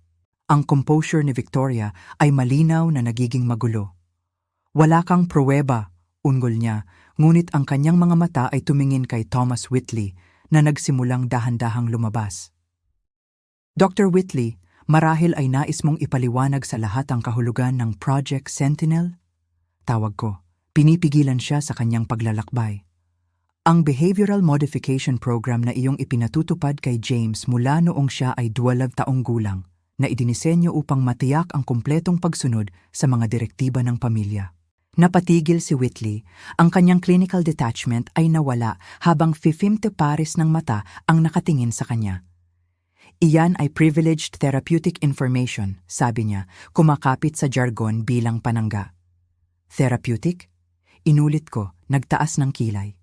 Ang composure ni Victoria ay malinaw na nagiging magulo. Wala kang pruweba, ungol niya, ngunit ang kanyang mga mata ay tumingin kay Thomas Whitley na nagsimulang dahan-dahang lumabas. Dr. Whitley, marahil ay nais mong ipaliwanag sa lahat ang kahulugan ng Project Sentinel? Tawag ko. Pinipigilan siya sa kanyang paglalakbay. Ang behavioral modification program na iyong ipinatutupad kay James mula noong siya ay 12 taong gulang na idinisenyo upang matiyak ang kumpletong pagsunod sa mga direktiba ng pamilya. Napatigil si Whitley, ang kanyang clinical detachment ay nawala habang 50 pares ng mata ang nakatingin sa kanya. Iyan ay privileged therapeutic information, sabi niya, kumakapit sa jargon bilang panangga. Therapeutic? Inulit ko, nagtaas ng kilay.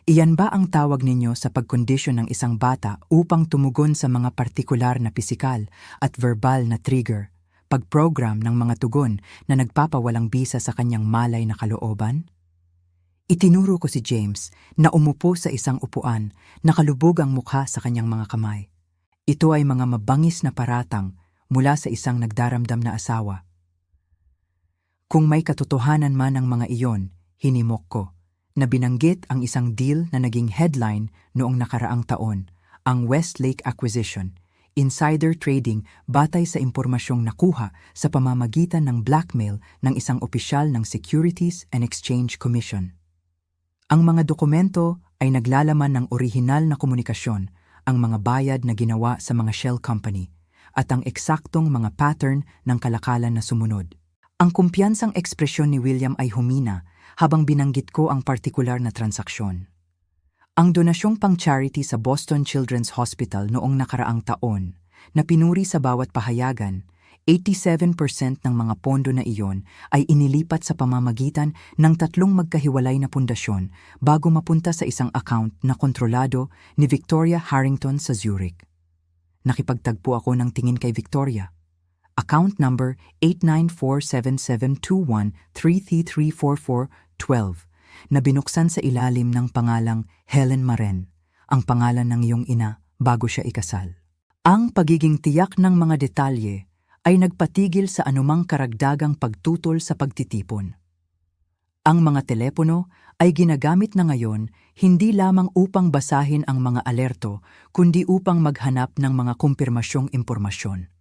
Iyan ba ang tawag ninyo sa pagkondisyon ng isang bata upang tumugon sa mga partikular na pisikal at verbal na trigger, pag-program ng mga tugon na nagpapawalang bisa sa kanyang malay na kalooban? Itinuro ko si James na umupo sa isang upuan, nakalubog ang mukha sa kanyang mga kamay. Ito ay mga mabangis na paratang mula sa isang nagdaramdam na asawa. Kung may katotohanan man ang mga iyon, hinimok ko, na binanggit ang isang deal na naging headline noong nakaraang taon, ang Westlake Acquisition, insider trading batay sa impormasyong nakuha sa pamamagitan ng blackmail ng isang opisyal ng Securities and Exchange Commission. Ang mga dokumento ay naglalaman ng orihinal na komunikasyon, ang mga bayad na ginawa sa mga shell company, at ang eksaktong mga pattern ng kalakalan na sumunod. Ang kumpiyansang ekspresyon ni William ay humina habang binanggit ko ang partikular na transaksyon. Ang donasyong pang-charity sa Boston Children's Hospital noong nakaraang taon, na pinuri sa bawat pahayagan, 87% ng mga pondo na iyon ay inilipat sa pamamagitan ng 3 magkahiwalay na pundasyon bago mapunta sa isang account na kontrolado ni Victoria Harrington sa Zurich. Nakipagtagpo ako ng tingin kay Victoria. Account number 8947721334412 na binuksan sa ilalim ng pangalang Helen Maren, ang pangalan ng iyong ina bago siya ikasal. Ang pagiging tiyak ng mga detalye ay nagpatigil sa anumang karagdagang pagtutol sa pagtitipon. Ang mga telepono ay ginagamit na ngayon hindi lamang upang basahin ang mga alerto, kundi upang maghanap ng mga kumpirmasyong impormasyon.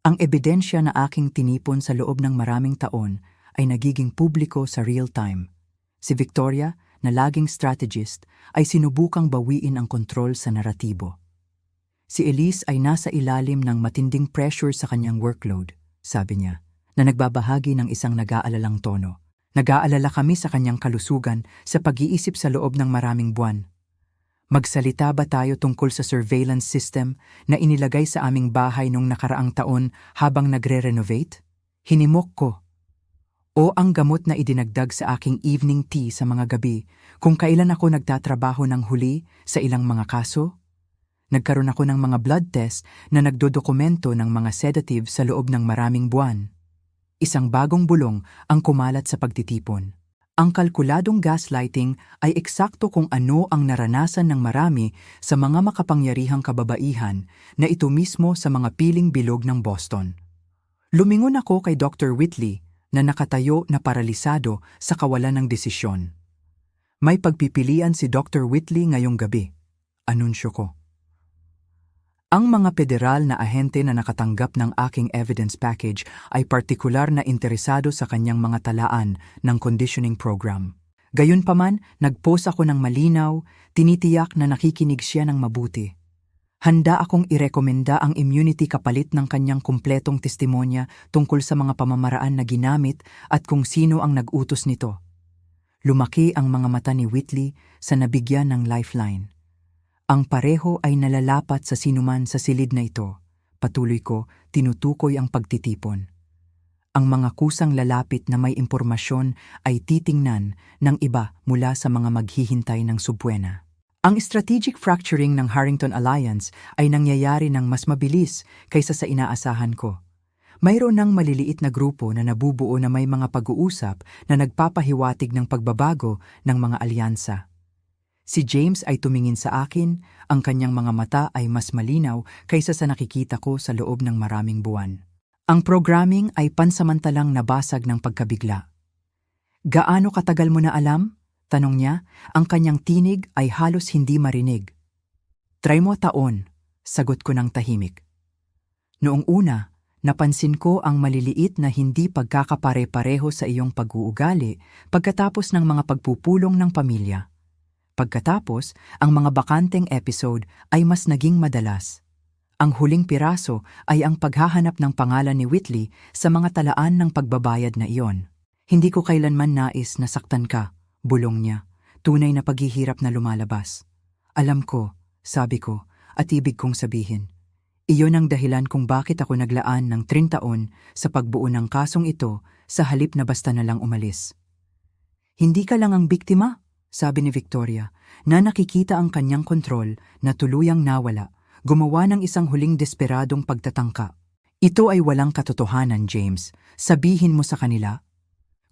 Ang ebidensya na aking tinipon sa loob ng maraming taon ay nagiging publiko sa real time. Si Victoria, na laging strategist, ay sinubukang bawiin ang kontrol sa naratibo. Si Elise ay nasa ilalim ng matinding pressure sa kanyang workload, sabi niya, na nagbabahagi ng isang nag-aalalang tono. Nag-aalala kami sa kanyang kalusugan sa pag-iisip sa loob ng maraming buwan. Magsalita ba tayo tungkol sa surveillance system na inilagay sa aming bahay nung nakaraang taon habang nagre-renovate? Hinimok ko. O ang gamot na idinagdag sa aking evening tea sa mga gabi kung kailan ako nagtatrabaho ng huli sa ilang mga kaso? Nagkaroon ako ng mga blood test na nagdodokumento ng mga sedative sa loob ng maraming buwan. Isang bagong bulong ang kumalat sa pagtitipon. Ang kalkuladong gaslighting ay eksakto kung ano ang naranasan ng marami sa mga makapangyarihang kababaihan na ito mismo sa mga piling bilog ng Boston. Lumingon ako kay Dr. Whitley na nakatayo na paralisado sa kawalan ng desisyon. May pagpipilian si Dr. Whitley ngayong gabi, anunsyo ko. Ang mga federal na ahente na nakatanggap ng aking evidence package ay partikular na interesado sa kanyang mga talaan ng conditioning program. Gayunpaman, nag-post ako ng malinaw, tinitiyak na nakikinig siya ng mabuti. Handa akong irekomenda ang immunity kapalit ng kanyang kumpletong testimonya tungkol sa mga pamamaraan na ginamit at kung sino ang nag-utos nito. Lumaki ang mga mata ni Whitley sa nabigyan ng lifeline. Ang pareho ay nalalapat sa sinuman sa silid na ito. Patuloy ko, tinutukoy ang pagtitipon. Ang mga kusang lalapit na may impormasyon ay titingnan ng iba mula sa mga maghihintay ng subwena. Ang strategic fracturing ng Harrington Alliance ay nangyayari ng mas mabilis kaysa sa inaasahan ko. Mayroon ng maliliit na grupo na nabubuo na may mga pag-uusap na nagpapahiwatig ng pagbabago ng mga alyansa. Si James ay tumingin sa akin, ang kanyang mga mata ay mas malinaw kaysa sa nakikita ko sa loob ng maraming buwan. Ang programming ay pansamantalang nabasag ng pagkabigla. Gaano katagal mo na alam? Tanong niya, ang kanyang tinig ay halos hindi marinig. 3 taon, sagot ko ng tahimik. Noong una, napansin ko ang maliliit na hindi pagkakapare-pareho sa iyong pag-uugali pagkatapos ng mga pagpupulong ng pamilya. Pagkatapos, ang mga bakanteng episode ay mas naging madalas. Ang huling piraso ay ang paghahanap ng pangalan ni Whitley sa mga talaan ng pagbabayad na iyon. Hindi ko kailanman nais na saktan ka, bulong niya, tunay na paghihirap na lumalabas. Alam ko, sabi ko, at ibig kong sabihin. Iyon ang dahilan kung bakit ako naglaan ng 30 taon sa pagbuo ng kasong ito sa halip na basta na lang umalis. Hindi ka lang ang biktima, sabi ni Victoria, na nakikita ang kanyang kontrol na tuluyang nawala, gumawa ng isang huling desperadong pagtatangka. Ito ay walang katotohanan, James. Sabihin mo sa kanila.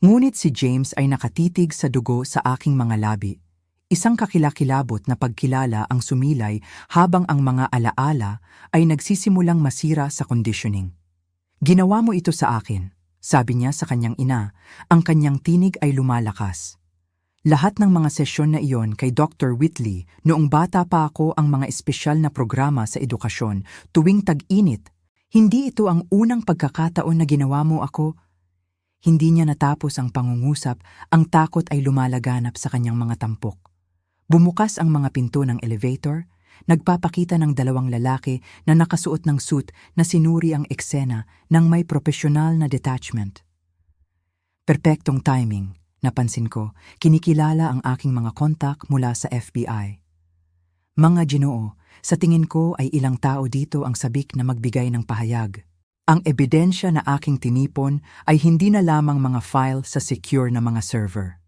Ngunit si James ay nakatitig sa dugo sa aking mga labi. Isang kakilakilabot na pagkilala ang sumilay habang ang mga alaala ay nagsisimulang masira sa conditioning. Ginawa mo ito sa akin, sabi niya sa kanyang ina, ang kanyang tinig ay lumalakas. Lahat ng mga sesyon na iyon kay Dr. Whitley noong bata pa ako ang mga espesyal na programa sa edukasyon tuwing tag-init. Hindi ito ang unang pagkakataon na ginawa mo ako. Hindi niya natapos ang pangungusap, ang takot ay lumalaganap sa kanyang mga tampok. Bumukas ang mga pinto ng elevator, nagpapakita ng 2 lalaki na nakasuot ng suit na sinuri ang eksena ng may profesional na detachment. Perpektong timing, napansin ko, kinikilala ang aking mga kontak mula sa FBI. Mga Ginoo, sa tingin ko ay ilang tao dito ang sabik na magbigay ng pahayag. Ang ebidensya na aking tinipon ay hindi na lamang mga file sa secure na mga server.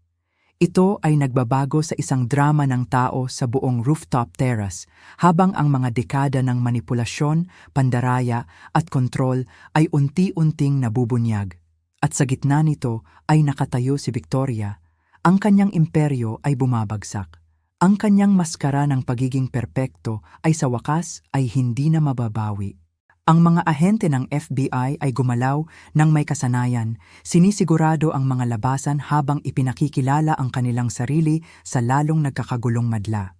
Ito ay nagbabago sa isang drama ng tao sa buong rooftop terrace habang ang mga dekada ng manipulasyon, pandaraya at kontrol ay unti-unting nabubunyag. At sa gitna nito ay nakatayo si Victoria. Ang kanyang imperyo ay bumabagsak. Ang kanyang maskara ng pagiging perpekto ay sa wakas ay hindi na mababawi. Ang mga ahente ng FBI ay gumalaw ng may kasanayan, sinisigurado ang mga labasan habang ipinakikilala ang kanilang sarili sa lalong nagkakagulong madla.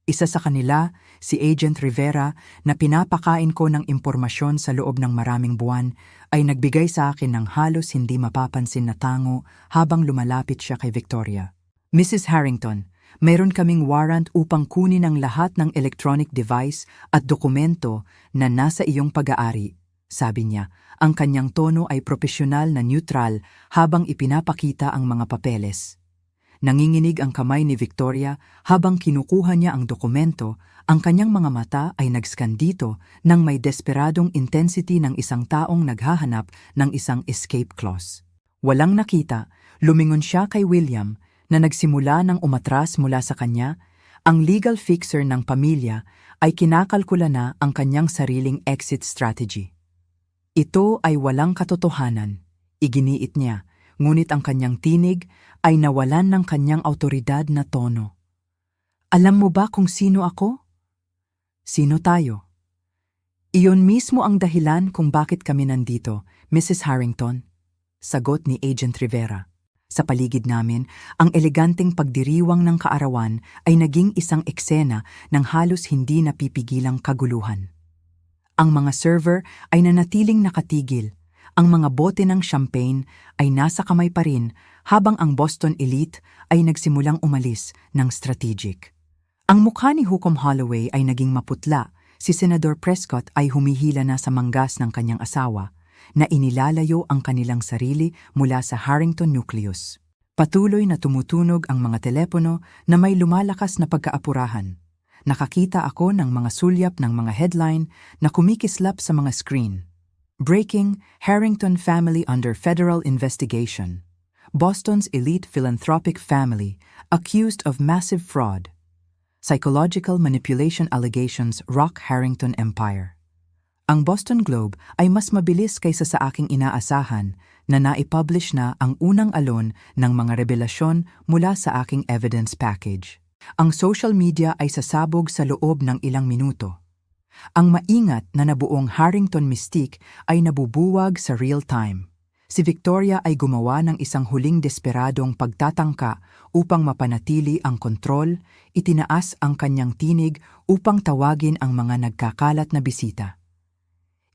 Isa sa kanila, si Agent Rivera, na pinapakain ko ng impormasyon sa loob ng maraming buwan, ay nagbigay sa akin ng halos hindi mapapansin na tango habang lumalapit siya kay Victoria. Mrs. Harrington, mayroon kaming warrant upang kunin ang lahat ng electronic device at dokumento na nasa iyong pag-aari, sabi niya. Ang kanyang tono ay profesional na neutral habang ipinapakita ang mga papeles. Nanginginig ang kamay ni Victoria habang kinukuha niya ang dokumento, ang kanyang mga mata ay nag-scan dito ng may desperadong intensity ng isang taong naghahanap ng isang escape clause. Walang nakita, lumingon siya kay William na nagsimula ng umatras mula sa kanya. Ang legal fixer ng pamilya ay kinakalkula na ang kanyang sariling exit strategy. Ito ay walang katotohanan, iginiit niya, ngunit ang kanyang tinig ay nawalan ng kanyang awtoridad na tono. Alam mo ba kung sino ako? Sino tayo? Iyon mismo ang dahilan kung bakit kami nandito, Mrs. Harrington. Sagot ni Agent Rivera. Sa paligid namin, ang eleganteng pagdiriwang ng kaarawan ay naging isang eksena ng halos hindi napipigilang kaguluhan. Ang mga server ay nanatiling nakatigil, ang mga bote ng champagne ay nasa kamay pa rin habang ang Boston Elite ay nagsimulang umalis ng strategic. Ang mukha ni Hukom Holloway ay naging maputla, si Senador Prescott ay humihila na sa manggas ng kanyang asawa, na inilalayo ang kanilang sarili mula sa Harrington nucleus. Patuloy na tumutunog ang mga telepono na may lumalakas na pagkaapurahan. Nakakita ako ng mga sulyap ng mga headline na kumikislap sa mga screen. Breaking, Harrington family under federal investigation. Boston's elite philanthropic family accused of massive fraud. Psychological manipulation allegations rock Harrington empire. Ang Boston Globe ay mas mabilis kaysa sa aking inaasahan na naipublish na ang unang alon ng mga revelasyon mula sa aking evidence package. Ang social media ay sasabog sa loob ng ilang minuto. Ang maingat na nabuong Harrington mystique ay nabubuwag sa real time. Si Victoria ay gumawa ng isang huling desperadong pagtatangka upang mapanatili ang kontrol, itinaas ang kanyang tinig upang tawagin ang mga nagkakalat na bisita.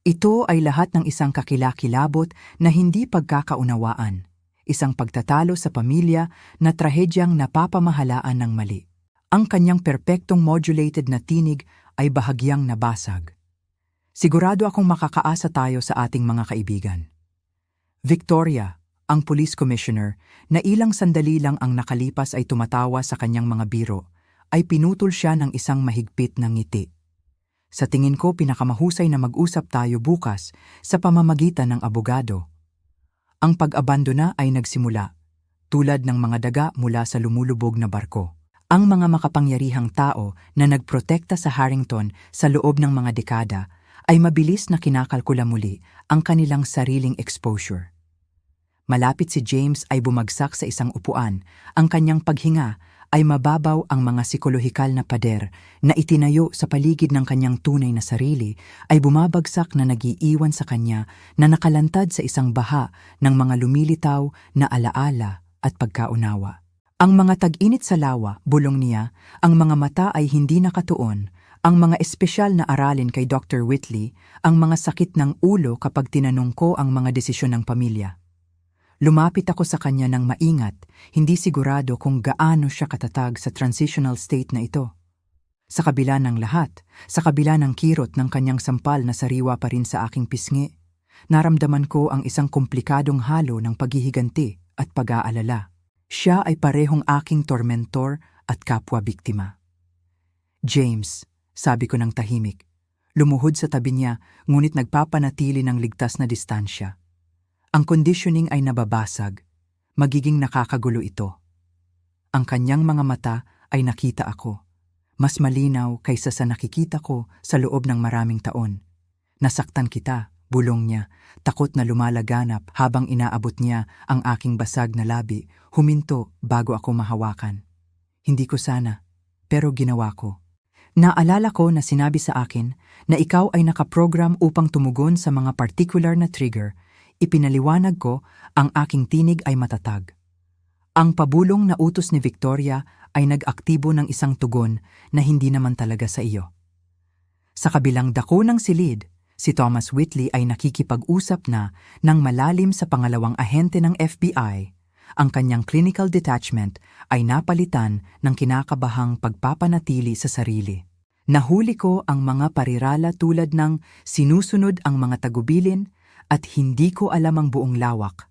Ito ay lahat ng isang kakilakilabot na hindi pagkakaunawaan, isang pagtatalo sa pamilya na trahedyang napapamahalaan ng mali. Ang kanyang perpektong modulated na tinig ay bahagyang nabasag. Sigurado akong makakaasa tayo sa ating mga kaibigan. Victoria, ang police commissioner, na ilang sandali lang ang nakalipas ay tumatawa sa kanyang mga biro, ay pinutol siya ng isang mahigpit na ngiti. Sa tingin ko pinakamahusay na mag-usap tayo bukas sa pamamagitan ng abogado. Ang pag-abandona ay nagsimula, tulad ng mga daga mula sa lumulubog na barko. Ang mga makapangyarihang tao na nagprotekta sa Harrington sa loob ng mga dekada ay mabilis na kinakalkula muli ang kanilang sariling exposure. Malapit si James ay bumagsak sa isang upuan, ang kanyang paghinga ay mababaw. Ang mga psikolohikal na pader na itinayo sa paligid ng kanyang tunay na sarili ay bumabagsak na nagiiwan sa kanya na nakalantad sa isang baha ng mga lumilitaw na alaala at pagkaunawa. Ang mga tag-init sa lawa, bulong niya, ang mga mata ay hindi nakatuon, ang mga espesyal na aralin kay Dr. Whitley, ang mga sakit ng ulo kapag tinanong ko ang mga desisyon ng pamilya. Lumapit ako sa kanya ng maingat, hindi sigurado kung gaano siya katatag sa transitional state na ito. Sa kabila ng lahat, sa kabila ng kirot ng kanyang sampal na sariwa pa rin sa aking pisngi, naramdaman ko ang isang komplikadong halo ng paghihiganti at pag-aalala. Siya ay parehong aking tormentor at kapwa-biktima. James, sabi ko ng tahimik, lumuhod sa tabi niya ngunit nagpapanatili ng ligtas na distansya. Ang conditioning ay nababasag, magiging nakakagulo ito. Ang kanyang mga mata ay nakita ako, mas malinaw kaysa sa nakikita ko sa loob ng maraming taon. Nasaktan kita, bulong niya, takot na lumalaganap habang inaabot niya ang aking basag na labi, huminto bago ako mahawakan. Hindi ko sana, pero ginawa ko. Naalala ko na sinabi sa akin na ikaw ay nakaprogram upang tumugon sa mga particular na trigger. Ipinaliwanag ko ang aking tinig ay matatag. Ang pabulong na utos ni Victoria ay nag-aktibo ng isang tugon na hindi naman talaga sa iyo. Sa kabilang dako ng silid, si Thomas Whitley ay nakikipag-usap na ng malalim sa pangalawang ahente ng FBI. Ang kanyang clinical detachment ay napalitan ng kinakabahang pagpapanatili sa sarili. Nahuli ko ang mga parirala tulad ng sinusunod ang mga tagubilin at hindi ko alam ang buong lawak.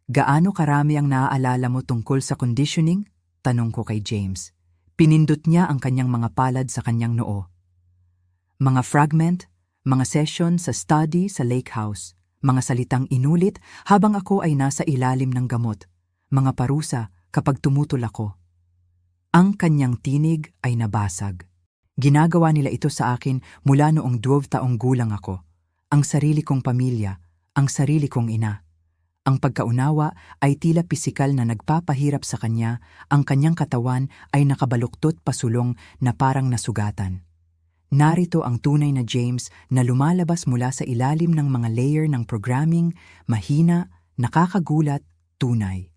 Gaano karami ang naaalala mo tungkol sa conditioning? Tanong ko kay James. Pinindot niya ang kanyang mga palad sa kanyang noo. Mga fragment, mga session sa study sa lake house, Mga salitang inulit habang ako ay nasa ilalim ng gamot. Mga parusa kapag tumutol ako. Ang kanyang tinig ay nabasag. Ginagawa nila ito sa akin mula noong 12 taong gulang ako. Ang sarili kong pamilya, ang sarili kong ina. Ang pagkaunawa ay tila pisikal na nagpapahirap sa kanya, ang kanyang katawan ay nakabaluktot pasulong na parang nasugatan. Narito ang tunay na James na lumalabas mula sa ilalim ng mga layer ng programming, mahina, nakakagulat, tunay.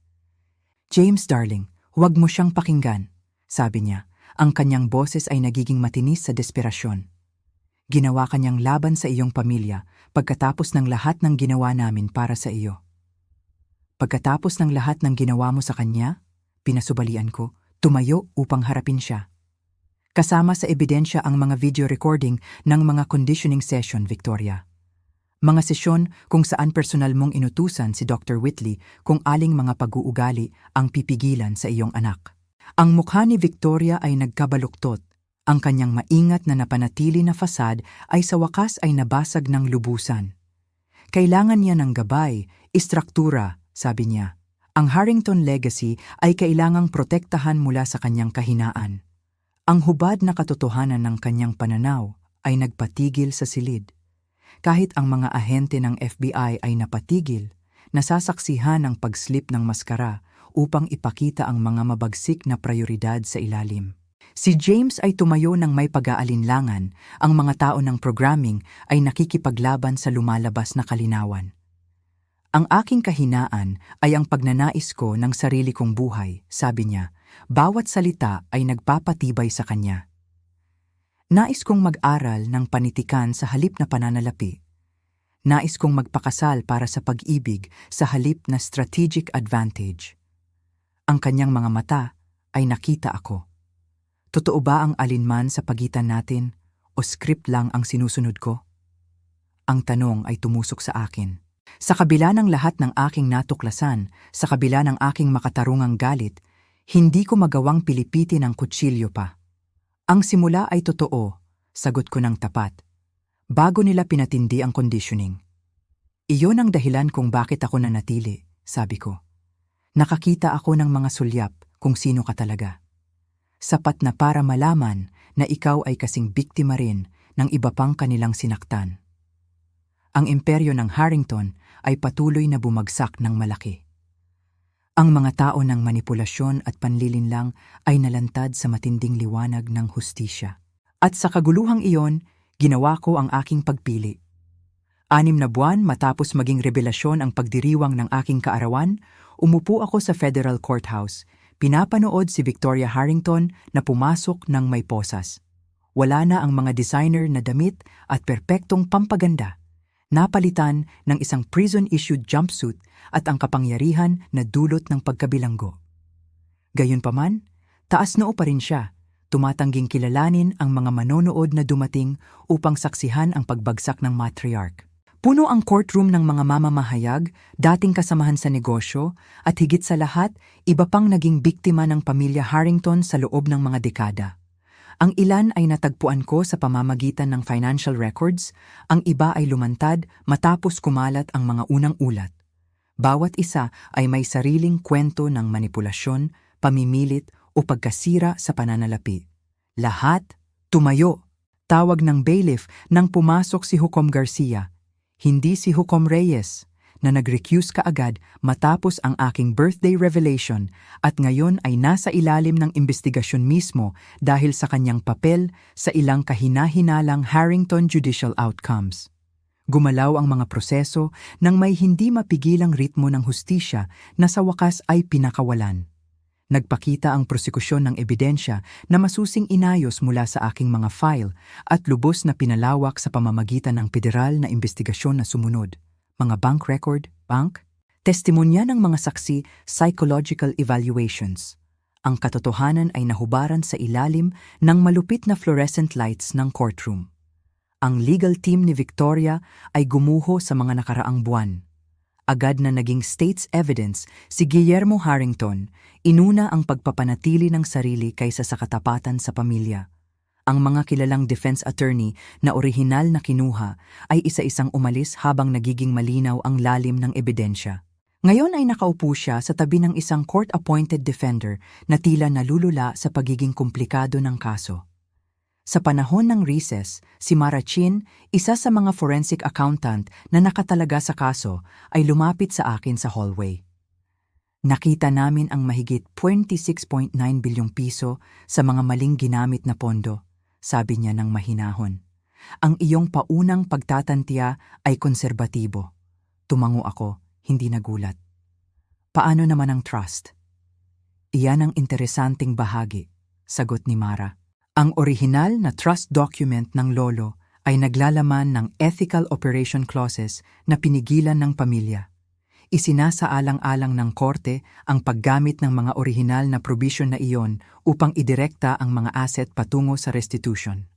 James darling, huwag mo siyang pakinggan, sabi niya. Ang kanyang boses ay nagiging matinis sa desperasyon. Ginawa kanyang laban sa iyong pamilya pagkatapos ng lahat ng ginawa namin para sa iyo. Pagkatapos ng lahat ng ginawa mo sa kanya, pinasubalian ko, tumayo upang harapin siya. Kasama sa ebidensya ang mga video recording ng mga conditioning session, Victoria. Mga sesyon kung saan personal mong inutusan si Dr. Whitley kung aling mga pag-uugali ang pipigilan sa iyong anak. Ang mukha ni Victoria ay nagkabaluktot. Ang kanyang maingat na napanatili na fasad ay sa wakas ay nabasag ng lubusan. Kailangan niya ng gabay, istruktura, sabi niya. Ang Harrington legacy ay kailangang protektahan mula sa kanyang kahinaan. Ang hubad na katotohanan ng kanyang pananaw ay nagpatigil sa silid. Kahit ang mga ahente ng FBI ay napatigil, nasasaksihan ang pagslip ng maskara upang ipakita ang mga mabagsik na prioridad sa ilalim. Si James ay tumayo ng may pag-aalinlangan, ang mga tao ng programming ay nakikipaglaban sa lumalabas na kalinawan. Ang aking kahinaan ay ang pagnanais ko ng sarili kong buhay, sabi niya. Bawat salita ay nagpapatibay sa kanya. Nais kong mag-aral ng panitikan sa halip na pananalapi. Nais kong magpakasal para sa pag-ibig sa halip na strategic advantage. Ang kanyang mga mata ay nakita ako. Totoo ba ang alinman sa pagitan natin o script lang ang sinusunod ko? Ang tanong ay tumusok sa akin. Sa kabila ng lahat ng aking natuklasan, sa kabila ng aking makatarungang galit, hindi ko magawang pilipitin ang kutsilyo pa. Ang simula ay totoo, sagot ko ng tapat. Bago nila pinatindi ang conditioning. Iyon ang dahilan kung bakit ako nanatili, sabi ko. Nakakita ako ng mga sulyap kung sino ka talaga. Sapat na para malaman na ikaw ay kasing biktima rin ng iba pang kanilang sinaktan. Ang imperyo ng Harrington ay patuloy na bumagsak ng malaki. Ang mga tao ng manipulasyon at panlilinlang ay nalantad sa matinding liwanag ng hustisya. At sa kaguluhang iyon, ginawa ko ang aking pagpili. 6 na buwan matapos maging revelasyon ang pagdiriwang ng aking kaarawan, umupo ako sa Federal Courthouse. Pinapanood si Victoria Harrington na pumasok ng may posas. Wala na ang mga designer na damit at perpektong pampaganda. Napalitan ng isang prison-issued jumpsuit at ang kapangyarihan na dulot ng pagkabilanggo. Gayunpaman, taas noo pa rin siya, tumatangging kilalanin ang mga manonood na dumating upang saksihan ang pagbagsak ng matriarch. Puno ang courtroom ng mga mamamahayag, dating kasamahan sa negosyo, at higit sa lahat, iba pang naging biktima ng pamilya Harrington sa loob ng mga dekada. Ang ilan ay natagpuan ko sa pamamagitan ng financial records, ang iba ay lumantad matapos kumalat ang mga unang ulat. Bawat isa ay may sariling kwento ng manipulasyon, pamimilit o pagkasira sa pananalapi. Lahat tumayo. Tawag ng bailiff nang pumasok si Hukom Garcia, hindi si Hukom Reyes, na nag-recuse kaagad matapos ang aking birthday revelation at ngayon ay nasa ilalim ng investigasyon mismo dahil sa kanyang papel sa ilang kahina-hinalang Harrington judicial outcomes. Gumalaw ang mga proseso ng may hindi mapigilang ritmo ng hustisya na sa wakas ay pinakawalan. Nagpakita ang prosekusyon ng ebidensya na masusing inayos mula sa aking mga file at lubos na pinalawak sa pamamagitan ng federal na investigasyon na sumunod. Mga bank record, testimonya ng mga saksi, psychological evaluations. Ang katotohanan ay nahubaran sa ilalim ng malupit na fluorescent lights ng courtroom. Ang legal team ni Victoria ay gumuho sa mga nakaraang buwan. Agad na naging state's evidence si Guillermo Harrington, inuna ang pagpapanatili ng sarili kaysa sa katapatan sa pamilya. Ang mga kilalang defense attorney na orihinal na kinuha ay isa-isang umalis habang nagiging malinaw ang lalim ng ebidensya. Ngayon ay nakaupo siya sa tabi ng isang court-appointed defender na tila nalulula sa pagiging komplikado ng kaso. Sa panahon ng recess, si Mara Chin, isa sa mga forensic accountant na nakatalaga sa kaso, ay lumapit sa akin sa hallway. Nakita namin ang mahigit 26.9 bilyong piso sa mga maling ginamit na pondo, sabi niya ng mahinahon. Ang iyong paunang pagtatantiya ay konserbatibo. Tumango ako, hindi nagulat. Paano naman ang trust? Iyan ang interesanting bahagi, sagot ni Mara. Ang orihinal na trust document ng lolo ay naglalaman ng ethical operation clauses na pinigilan ng pamilya. Isinasaalang-alang ng korte ang paggamit ng mga orihinal na provision na iyon upang idirekta ang mga asset patungo sa restitution.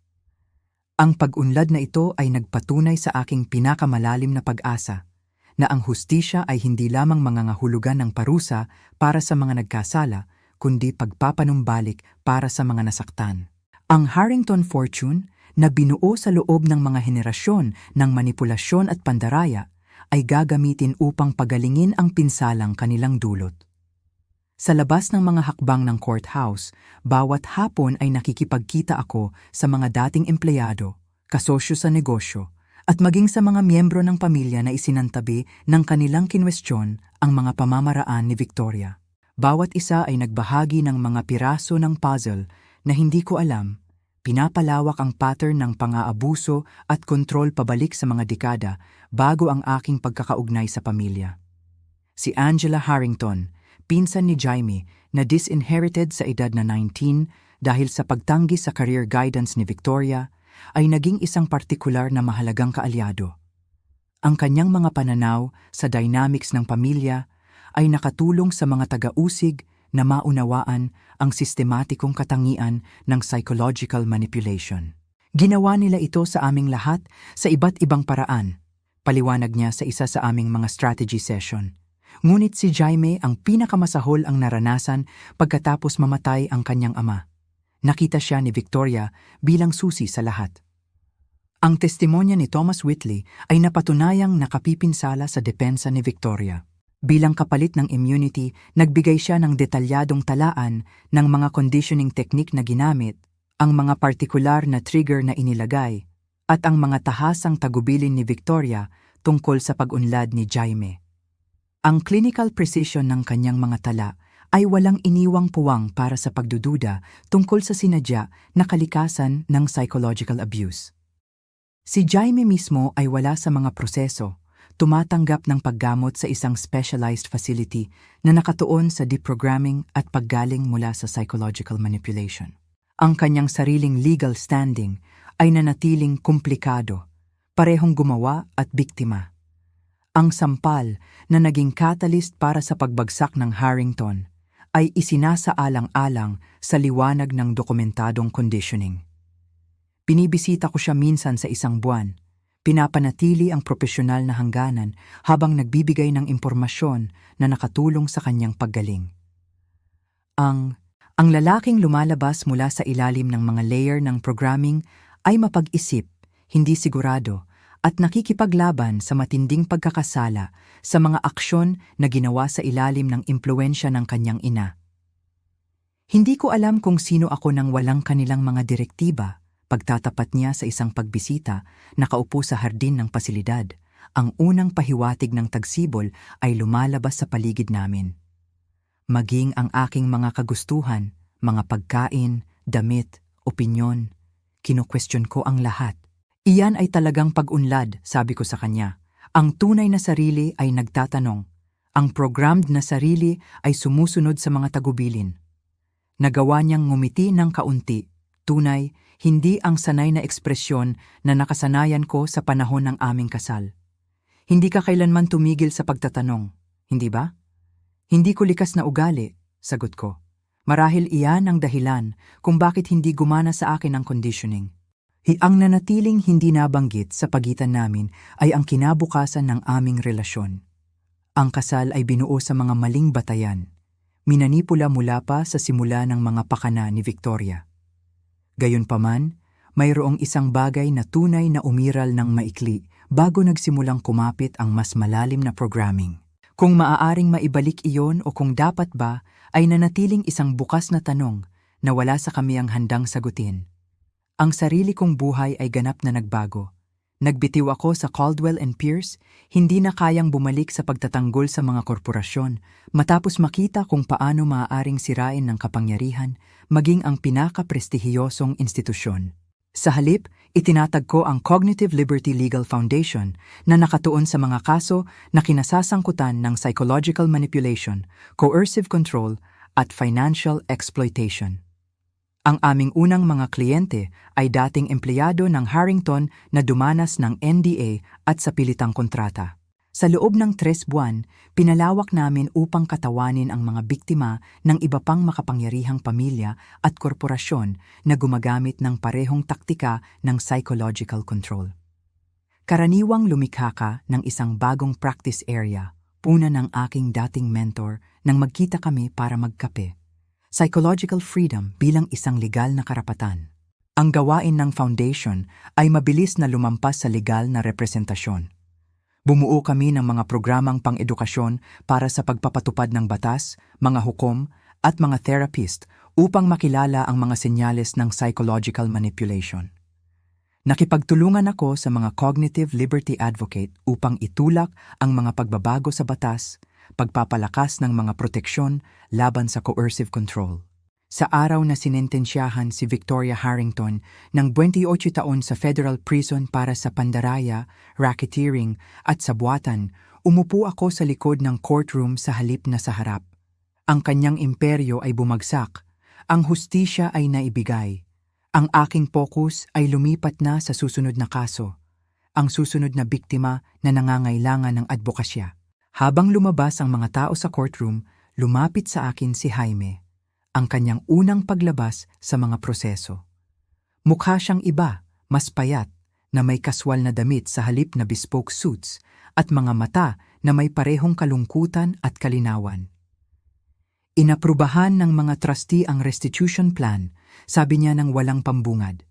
Ang pag-unlad na ito ay nagpatunay sa aking pinakamalalim na pag-asa na ang hustisya ay hindi lamang mangangahulugan ng parusa para sa mga nagkasala, kundi pagpapanumbalik para sa mga nasaktan. Ang Harrington fortune na binuo sa loob ng mga henerasyon ng manipulasyon at pandaraya ay gagamitin upang pagalingin ang pinsalang kanilang dulot. Sa labas ng mga hakbang ng courthouse, bawat hapon ay nakikipagkita ako sa mga dating empleyado, kasosyo sa negosyo, at maging sa mga miyembro ng pamilya na isinantabi ng kanilang kinwestiyon ang mga pamamaraan ni Victoria. Bawat isa ay nagbahagi ng mga piraso ng puzzle na hindi ko alam. Pinapalawak ang pattern ng pang-aabuso at kontrol pabalik sa mga dekada bago ang aking pagkakaugnay sa pamilya. Si Angela Harrington, pinsan ni Jaime na disinherited sa edad na 19 dahil sa pagtanggi sa career guidance ni Victoria, ay naging isang partikular na mahalagang kaalyado. Ang kanyang mga pananaw sa dynamics ng pamilya ay nakatulong sa mga taga-usig na maunawaan ang sistematikong katangian ng psychological manipulation. Ginawa nila ito sa aming lahat sa iba't ibang paraan, paliwanag niya sa isa sa aming mga strategy session. Ngunit si Jaime ang pinakamasahol ang naranasan pagkatapos mamatay ang kanyang ama. Nakita siya ni Victoria bilang susi sa lahat. Ang testimonya ni Thomas Whitley ay napatunayang nakapipinsala sa depensa ni Victoria. Bilang kapalit ng immunity, nagbigay siya ng detalyadong talaan ng mga conditioning technique na ginamit, ang mga partikular na trigger na inilagay, at ang mga tahasang tagubilin ni Victoria tungkol sa pag-unlad ni Jaime. Ang clinical precision ng kanyang mga tala ay walang iniwang puwang para sa pagdududa tungkol sa sinadya na kalikasan ng psychological abuse. Si Jaime mismo ay wala sa mga proseso, tumatanggap ng paggamot sa isang specialized facility na nakatuon sa deprogramming at paggaling mula sa psychological manipulation. Ang kanyang sariling legal standing ay nanatiling komplikado, parehong gumawa at biktima. Ang sampal na naging catalyst para sa pagbagsak ng Harrington ay isinasaalang-alang sa liwanag ng dokumentadong conditioning. Binibisita ko siya minsan sa isang buwan. Pinapanatili ang propesyonal na hangganan habang nagbibigay ng impormasyon na nakatulong sa kanyang paggaling. Ang lalaking lumalabas mula sa ilalim ng mga layer ng programming ay mapag-isip, hindi sigurado, at nakikipaglaban sa matinding pagkakasala sa mga aksyon na ginawa sa ilalim ng impluwensya ng kanyang ina. Hindi ko alam kung sino ako nang walang kanilang mga direktiba. Pagtatapat niya sa isang pagbisita, nakaupo sa hardin ng pasilidad, ang unang pahiwatig ng tagsibol ay lumalabas sa paligid namin. Maging ang aking mga kagustuhan, mga pagkain, damit, opinyon, kinukwestiyon ko ang lahat. Iyan ay talagang pag-unlad, sabi ko sa kanya. Ang tunay na sarili ay nagtatanong. Ang programmed na sarili ay sumusunod sa mga tagubilin. Nagawa niyang ngumiti ng kaunti, tunay, hindi ang sanay na ekspresyon na nakasanayan ko sa panahon ng aming kasal. Hindi ka kailanman tumigil sa pagtatanong, hindi ba? Hindi ko likas na ugali, sagot ko. Marahil iyan ang dahilan kung bakit hindi gumana sa akin ang conditioning. Ang nanatiling hindi nabanggit sa pagitan namin ay ang kinabukasan ng aming relasyon. Ang kasal ay binuo sa mga maling batayan. Minanipula mula pa sa simula ng mga pakana ni Victoria. Gayunpaman, mayroong isang bagay na tunay na umiral ng maikli bago nagsimulang kumapit ang mas malalim na programming. Kung maaaring maibalik iyon o kung dapat ba, ay nanatiling isang bukas na tanong na wala sa kami ang handang sagutin. Ang sarili kong buhay ay ganap na nagbago. Nagbitiw ako sa Caldwell and Pierce, hindi na kayang bumalik sa pagtatanggol sa mga korporasyon matapos makita kung paano maaaring sirain ng kapangyarihan maging ang pinaka-prestihiyosong institusyon. Sa halip, itinatag ko ang Cognitive Liberty Legal Foundation na nakatuon sa mga kaso na kinasasangkutan ng psychological manipulation, coercive control, at financial exploitation. Ang aming unang mga kliyente ay dating empleyado ng Harrington na dumanas ng NDA at sa pilitang kontrata. Sa loob ng 3 buwan, pinalawak namin upang katawanin ang mga biktima ng iba pang makapangyarihang pamilya at korporasyon na gumagamit ng parehong taktika ng psychological control. Karaniwang lumikha ka ng isang bagong practice area, puna ng aking dating mentor nang magkita kami para magkape. Psychological freedom bilang isang legal na karapatan. Ang gawain ng foundation ay mabilis na lumampas sa legal na representasyon. Bumuo kami ng mga programang pang-edukasyon para sa pagpapatupad ng batas, mga hukom, at mga therapist upang makilala ang mga senyales ng psychological manipulation. Nakipagtulungan ako sa mga cognitive liberty advocate upang itulak ang mga pagbabago sa batas, pagpapalakas ng mga proteksyon laban sa coercive control. Sa araw na sinentensyahan si Victoria Harrington ng 28 taon sa federal prison para sa pandaraya, racketeering at sabuatan, umupo ako sa likod ng courtroom sa halip na sa harap. Ang kanyang imperyo ay bumagsak, ang hustisya ay naibigay. Ang aking focus ay lumipat na sa susunod na kaso, ang susunod na biktima na nangangailangan ng advokasya. Habang lumabas ang mga tao sa courtroom, lumapit sa akin si Jaime, ang kanyang unang paglabas sa mga proseso. Mukha siyang iba, mas payat, na may kaswal na damit sa halip na bespoke suits at mga mata na may parehong kalungkutan at kalinawan. Inaprubahan ng mga trustee ang restitution plan, sabi niya ng walang pambungad.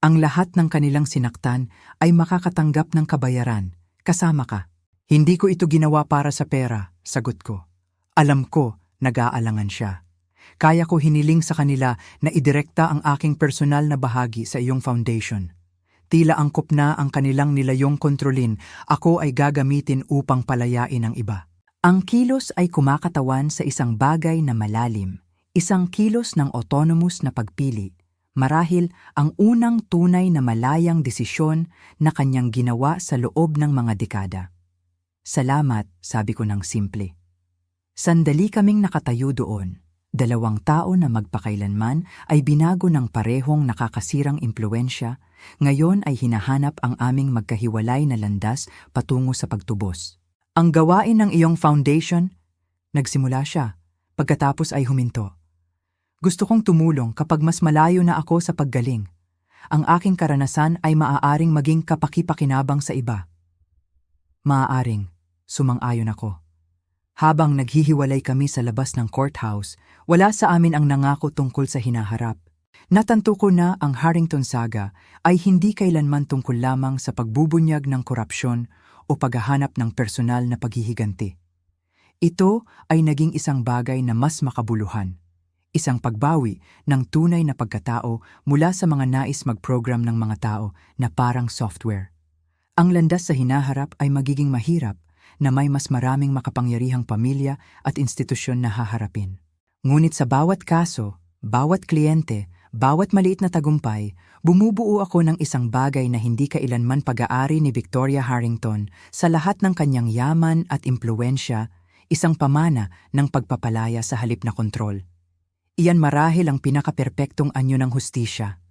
Ang lahat ng kanilang sinaktan ay makakatanggap ng kabayaran, kasama ka. Hindi ko ito ginawa para sa pera, sagot ko. Alam ko, nag-aalangan siya. Kaya ko hiniling sa kanila na idirekta ang aking personal na bahagi sa iyong foundation. Tila angkop na ang kanilang nilayong kontrolin, ako ay gagamitin upang palayain ang iba. Ang kilos ay kumakatawan sa isang bagay na malalim, isang kilos ng autonomous na pagpili, marahil ang unang tunay na malayang desisyon na kanyang ginawa sa loob ng mga dekada. Salamat, sabi ko ng simple. Sandali kaming nakatayo doon. 2 tao na magpakailanman ay binago ng parehong nakakasirang impluwensya, ngayon ay hinahanap ang aming magkahiwalay na landas patungo sa pagtubos. Ang gawain ng iyong foundation? Nagsimula siya, pagkatapos ay huminto. Gusto kong tumulong kapag mas malayo na ako sa paggaling. Ang aking karanasan ay maaaring maging kapaki-pakinabang sa iba. Maaaring, sumang-ayon ako. Habang naghihiwalay kami sa labas ng courthouse, wala sa amin ang nangako tungkol sa hinaharap. Natanto ko na ang Harrington saga ay hindi kailanman tungkol lamang sa pagbubunyag ng korupsyon o paghahanap ng personal na paghihiganti. Ito ay naging isang bagay na mas makabuluhan. Isang pagbawi ng tunay na pagkatao mula sa mga nais mag-program ng mga tao na parang software. Ang landas sa hinaharap ay magiging mahirap na may mas maraming makapangyarihang pamilya at institusyon na haharapin. Ngunit sa bawat kaso, bawat kliyente, bawat maliit na tagumpay, bumubuo ako ng isang bagay na hindi kailanman pag-aari ni Victoria Harrington sa lahat ng kanyang yaman at impluwensya, isang pamana ng pagpapalaya sa halip na kontrol. Iyan marahil ang pinakaperpektong anyo ng hustisya.